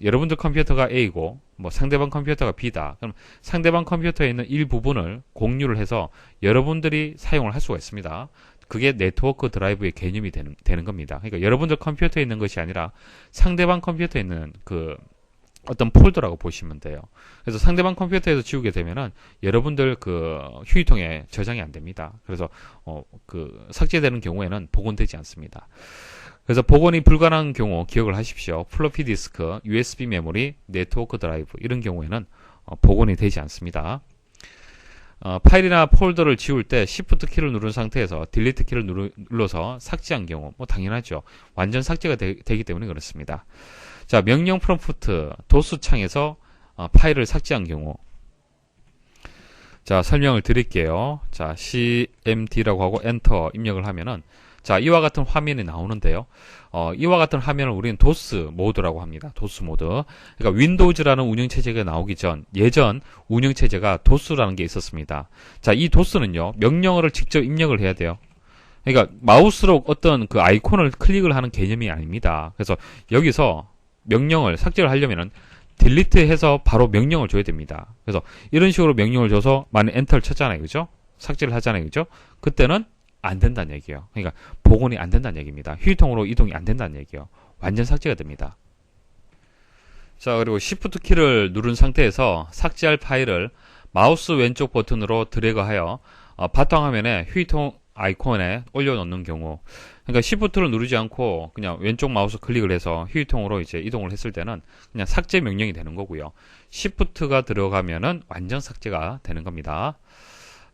여러분들 컴퓨터가 A고, 뭐 상대방 컴퓨터가 B다. 그럼 상대방 컴퓨터에 있는 일부분을 공유를 해서 여러분들이 사용을 할 수가 있습니다. 그게 네트워크 드라이브의 개념이 되는 겁니다. 그러니까 여러분들 컴퓨터에 있는 것이 아니라 상대방 컴퓨터에 있는 그 어떤 폴더라고 보시면 돼요. 그래서 상대방 컴퓨터에서 지우게 되면은 여러분들 그 휴지통에 저장이 안 됩니다. 그래서 그 삭제되는 경우에는 복원되지 않습니다. 그래서 복원이 불가능한 경우 기억을 하십시오. 플로피 디스크, USB 메모리, 네트워크 드라이브 이런 경우에는 복원이 되지 않습니다. 파일이나 폴더를 지울 때 Shift 키를 누른 상태에서 딜리트 키를 눌러서 삭제한 경우, 뭐 당연하죠. 완전 삭제가 되기 때문에 그렇습니다. 자, 명령 프롬프트 도스 창에서 파일을 삭제한 경우. 자, 설명을 드릴게요. 자, CMD라고 하고 엔터 입력을 하면은 자, 이와 같은 화면이 나오는데요. 이와 같은 화면을 우리는 도스 모드라고 합니다. 도스 모드. 그러니까 윈도우즈라는 운영체제가 나오기 전 예전 운영체제가 도스라는 게 있었습니다. 자, 이 도스는요. 명령어를 직접 입력을 해야 돼요. 그러니까 마우스로 어떤 그 아이콘을 클릭을 하는 개념이 아닙니다. 그래서 여기서 명령을 삭제를 하려면은 딜리트 해서 바로 명령을 줘야 됩니다. 그래서 이런 식으로 명령을 줘서 만약 엔터를 쳤잖아요. 그죠? 삭제를 하잖아요. 그죠? 그때는 안 된다는 얘기예요. 그러니까 복원이 안 된다는 얘기입니다. 휴지통으로 이동이 안 된다는 얘기예요. 완전 삭제가 됩니다. 자, 그리고 Shift 키를 누른 상태에서 삭제할 파일을 마우스 왼쪽 버튼으로 드래그하여 바탕화면에 휴지통 아이콘에 올려놓는 경우, 그러니까 Shift를 누르지 않고 그냥 왼쪽 마우스 클릭을 해서 휴지통으로 이제 이동을 했을 때는 그냥 삭제 명령이 되는 거고요. Shift가 들어가면은 완전 삭제가 되는 겁니다.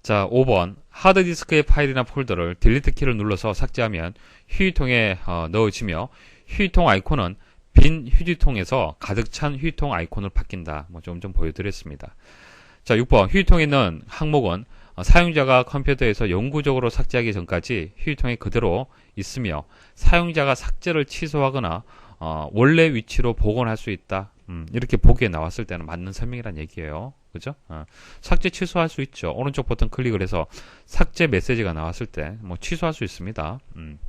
자, 5번 하드디스크의 파일이나 폴더를 딜리트 키를 눌러서 삭제하면 휴지통에 넣어지며 휴지통 아이콘은 빈 휴지통에서 가득 찬 휴지통 아이콘으로 바뀐다. 뭐 좀 보여드렸습니다. 자, 6번 휴지통에 있는 항목은 사용자가 컴퓨터에서 영구적으로 삭제하기 전까지 휴지통에 그대로 있으며 사용자가 삭제를 취소하거나 원래 위치로 복원할 수 있다. 이렇게 보기에 나왔을 때는 맞는 설명이란 얘기예요. 그죠? 삭제 취소할 수 있죠. 오른쪽 버튼 클릭을 해서 삭제 메시지가 나왔을 때 뭐 취소할 수 있습니다.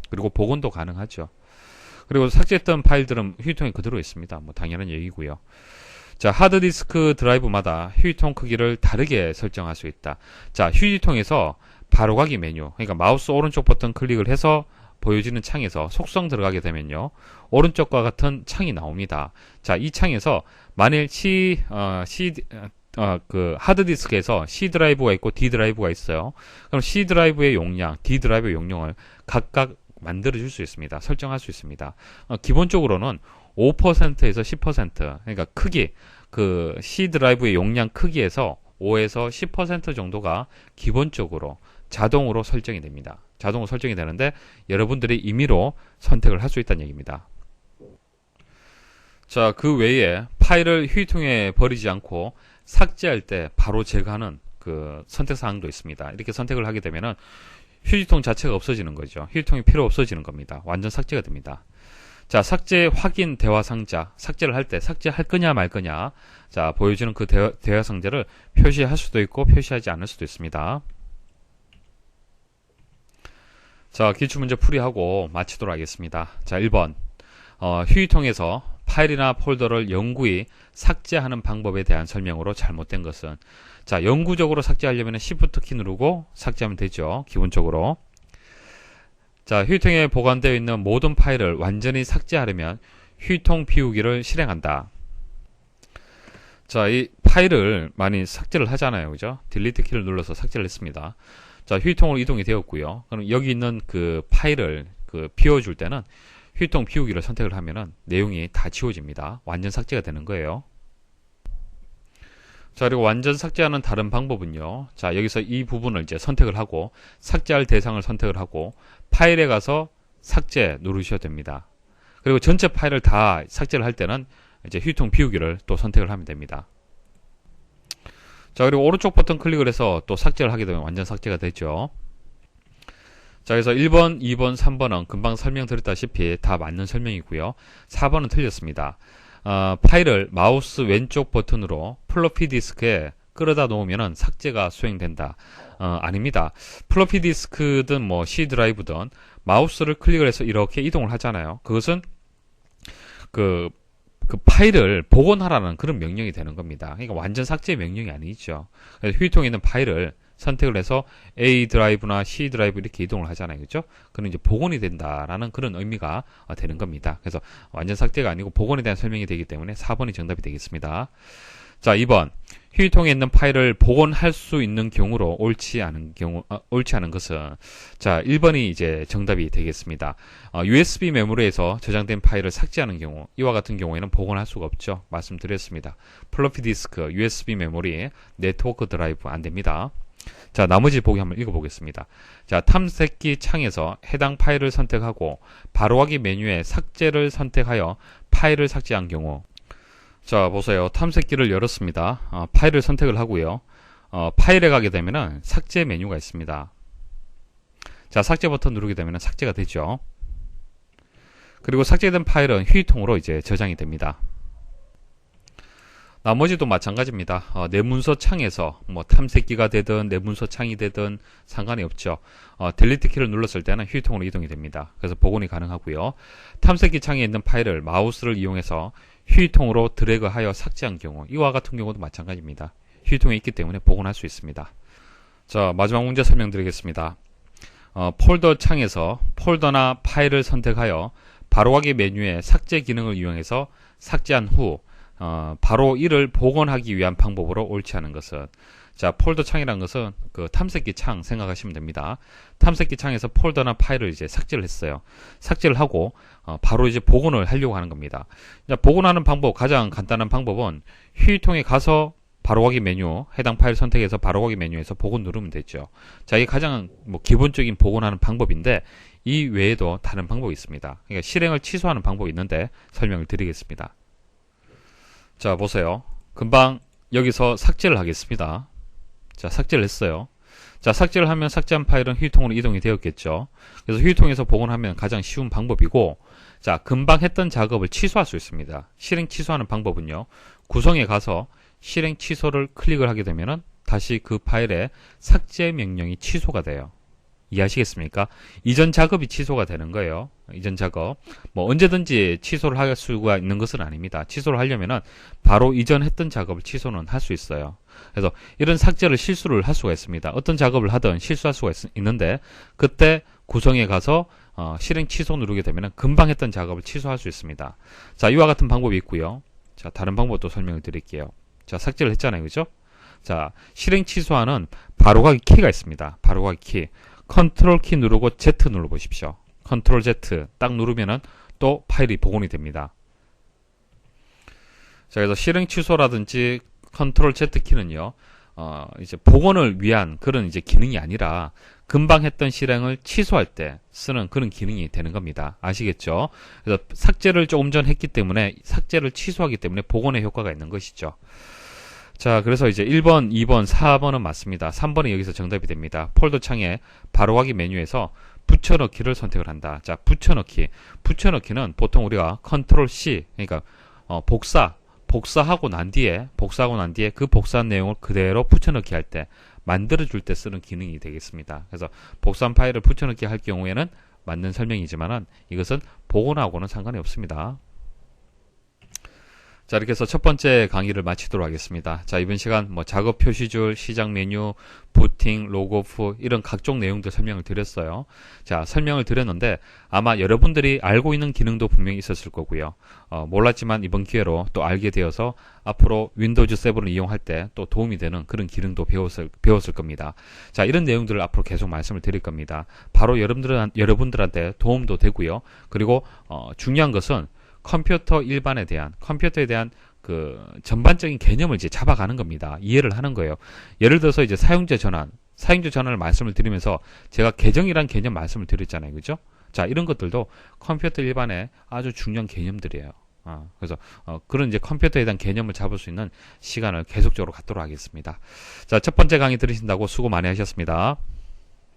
그리고 복원도 가능하죠. 그리고 삭제했던 파일들은 휴지통에 그대로 있습니다. 뭐 당연한 얘기고요. 자, 하드디스크 드라이브마다 휴지통 크기를 다르게 설정할 수 있다. 자, 휴지통에서 바로가기 메뉴, 그러니까 마우스 오른쪽 버튼 클릭을 해서 보여지는 창에서 속성 들어가게 되면요, 오른쪽과 같은 창이 나옵니다. 자, 이 창에서 만일 그 하드디스크에서 C 드라이브가 있고 D 드라이브가 있어요. 그럼 C 드라이브의 용량, D 드라이브의 용량을 각각 만들어 줄 수 있습니다. 설정할 수 있습니다. 기본적으로는 5%에서 10%, 그러니까 크기, 그 C 드라이브의 용량 크기에서 5에서 10% 정도가 기본적으로 자동으로 설정이 됩니다. 자동으로 설정이 되는데 여러분들이 임의로 선택을 할 수 있다는 얘기입니다. 자, 그 외에 파일을 휴지통에 버리지 않고 삭제할 때 바로 제거하는 그 선택 사항도 있습니다. 이렇게 선택을 하게 되면은 휴지통 자체가 없어지는 거죠. 휴지통이 필요 없어지는 겁니다. 완전 삭제가 됩니다. 자, 삭제 확인 대화 상자. 삭제를 할 때 삭제할 거냐 말 거냐. 자, 보여주는 그 대화 상자를 표시할 수도 있고 표시하지 않을 수도 있습니다. 자, 기출문제 풀이하고 마치도록 하겠습니다. 자, 1번. 휴지통에서 파일이나 폴더를 영구히 삭제하는 방법에 대한 설명으로 잘못된 것은, 자, 영구적으로 삭제하려면 Shift 키 누르고 삭제하면 되죠. 기본적으로. 자, 휴지통에 보관되어 있는 모든 파일을 완전히 삭제하려면 휴지통 비우기를 실행한다. 자, 이 파일을 많이 삭제를 하잖아요. 그죠? 딜리트 키를 눌러서 삭제를 했습니다. 자, 휴지통으로 이동이 되었고요. 그럼 여기 있는 그 파일을 비워줄 때는 휴지통 비우기를 선택을 하면은 내용이 다 지워집니다. 완전 삭제가 되는 거예요. 자, 그리고 완전 삭제하는 다른 방법은요. 자, 여기서 이 부분을 이제 선택을 하고 삭제할 대상을 선택을 하고 파일에 가서 삭제 누르셔도 됩니다. 그리고 전체 파일을 다 삭제를 할 때는 이제 휴지통 비우기를 또 선택을 하면 됩니다. 자, 그리고 오른쪽 버튼 클릭을 해서 또 삭제를 하게 되면 완전 삭제가 되죠. 자, 그래서 1번, 2번, 3번은 금방 설명드렸다시피 다 맞는 설명이고요. 4번은 틀렸습니다. 파일을 마우스 왼쪽 버튼으로 플로피 디스크에 끌어다 놓으면 삭제가 수행된다. 아닙니다. 플로피 디스크든 뭐 C 드라이브든 마우스를 클릭을 해서 이렇게 이동을 하잖아요. 그것은 그 파일을 복원하라는 그런 명령이 되는 겁니다. 그러니까 완전 삭제 명령이 아니죠. 그래서 휴지통에 있는 파일을 선택을 해서 A 드라이브나 C 드라이브 이렇게 이동을 하잖아요. 그죠? 그럼 이제 복원이 된다라는 그런 의미가 되는 겁니다. 그래서 완전 삭제가 아니고 복원에 대한 설명이 되기 때문에 4번이 정답이 되겠습니다. 자, 2번. 휴지통에 있는 파일을 복원할 수 있는 경우로 옳지 않은 것은, 자, 1번이 이제 정답이 되겠습니다. USB 메모리에서 저장된 파일을 삭제하는 경우, 이와 같은 경우에는 복원할 수가 없죠. 말씀드렸습니다. 플로피 디스크, USB 메모리, 네트워크 드라이브 안 됩니다. 자, 나머지 보기 한번 읽어보겠습니다. 자, 탐색기 창에서 해당 파일을 선택하고 바로하기 메뉴에 삭제를 선택하여 파일을 삭제한 경우. 자, 보세요. 탐색기를 열었습니다. 파일을 선택을 하고요. 파일에 가게 되면은 삭제 메뉴가 있습니다. 자, 삭제 버튼 누르게 되면 삭제가 되죠. 그리고 삭제된 파일은 휴지통으로 이제 저장이 됩니다. 나머지도 마찬가지입니다. 내 문서 창에서 뭐 탐색기가 되든 내 문서 창이 되든 상관이 없죠. 딜리트 키를 눌렀을 때는 휴지통으로 이동이 됩니다. 그래서 복원이 가능하고요. 탐색기 창에 있는 파일을 마우스를 이용해서 휴지통으로 드래그하여 삭제한 경우, 이와 같은 경우도 마찬가지입니다. 휴지통에 있기 때문에 복원할 수 있습니다. 자, 마지막 문제 설명드리겠습니다. 폴더 창에서 폴더나 파일을 선택하여 바로하기 메뉴에 삭제 기능을 이용해서 삭제한 후 바로 이를 복원하기 위한 방법으로 옳지 않은 것은, 자, 폴더 창이라는 것은 그 탐색기 창 생각하시면 됩니다. 탐색기 창에서 폴더나 파일을 이제 삭제를 했어요. 삭제를 하고 바로 이제 복원을 하려고 하는 겁니다. 자, 복원하는 방법, 가장 간단한 방법은 휴지통에 가서 바로가기 메뉴, 해당 파일 선택해서 바로가기 메뉴에서 복원 누르면 되죠. 자, 이게 가장 뭐 기본적인 복원하는 방법인데 이 외에도 다른 방법이 있습니다. 그러니까 실행을 취소하는 방법이 있는데 설명을 드리겠습니다. 자, 보세요. 금방 여기서 삭제를 하겠습니다. 자, 삭제를 했어요. 자, 삭제를 하면 삭제한 파일은 휴지통으로 이동이 되었겠죠. 그래서 휴지통에서 복원하면 가장 쉬운 방법이고, 자, 금방 했던 작업을 취소할 수 있습니다. 실행 취소하는 방법은요, 구성에 가서 실행 취소를 클릭을 하게 되면은 다시 그 파일의 삭제 명령이 취소가 돼요. 이해하시겠습니까? 이전 작업이 취소가 되는 거예요. 이전 작업. 뭐 언제든지 취소를 할 수가 있는 것은 아닙니다. 취소를 하려면은 바로 이전 했던 작업을 취소는 할 수 있어요. 그래서 이런 삭제를 실수를 할 수가 있습니다. 어떤 작업을 하든 실수할 수가 있는데 그때 구성에 가서 실행 취소 누르게 되면은 금방 했던 작업을 취소할 수 있습니다. 자, 이와 같은 방법이 있고요. 자, 다른 방법도 설명을 드릴게요. 자, 삭제를 했잖아요. 그죠? 자, 실행 취소하는 바로가기 키가 있습니다. 바로가기 키. 컨트롤 키 누르고 Z 눌러 보십시오. 컨트롤 Z 딱 누르면은 또 파일이 복원이 됩니다. 자, 그래서 실행 취소라든지 컨트롤 Z 키는요, 이제 복원을 위한 그런 이제 기능이 아니라 금방 했던 실행을 취소할 때 쓰는 그런 기능이 되는 겁니다. 아시겠죠? 그래서 삭제를 조금 전 했기 때문에 삭제를 취소하기 때문에 복원의 효과가 있는 것이죠. 자, 그래서 이제 1번, 2번, 4번은 맞습니다. 3번은 여기서 정답이 됩니다. 폴더 창에 바로가기 메뉴에서 붙여넣기를 선택을 한다. 자, 붙여넣기. 붙여넣기는 보통 우리가 컨트롤 C, 그러니까 복사하고 난 뒤에 그 복사한 내용을 그대로 붙여넣기 할 때, 만들어줄 때 쓰는 기능이 되겠습니다. 그래서 복사한 파일을 붙여넣기 할 경우에는 맞는 설명이지만은 이것은 복원하고는 상관이 없습니다. 자, 이렇게 해서 첫 번째 강의를 마치도록 하겠습니다. 자, 이번 시간 작업 표시줄, 시작 메뉴, 부팅, 로그오프 이런 각종 내용들 설명을 드렸어요. 자, 설명을 드렸는데 아마 여러분들이 알고 있는 기능도 분명히 있었을 거고요. 몰랐지만 이번 기회로 또 알게 되어서 앞으로 윈도우즈 7을 이용할 때 또 도움이 되는 그런 기능도 배웠을 겁니다. 자, 이런 내용들을 앞으로 계속 말씀을 드릴 겁니다. 바로 여러분들한테 도움도 되고요. 그리고 중요한 것은 컴퓨터에 대한 그 전반적인 개념을 이제 잡아가는 겁니다. 이해를 하는 거예요. 예를 들어서 이제 사용자 전환을 말씀을 드리면서 제가 계정이란 개념 말씀을 드렸잖아요. 그죠? 자, 이런 것들도 컴퓨터 일반의 아주 중요한 개념들이에요. 그래서 그런 이제 컴퓨터에 대한 개념을 잡을 수 있는 시간을 계속적으로 갖도록 하겠습니다. 자, 첫 번째 강의 들으신다고 수고 많이 하셨습니다.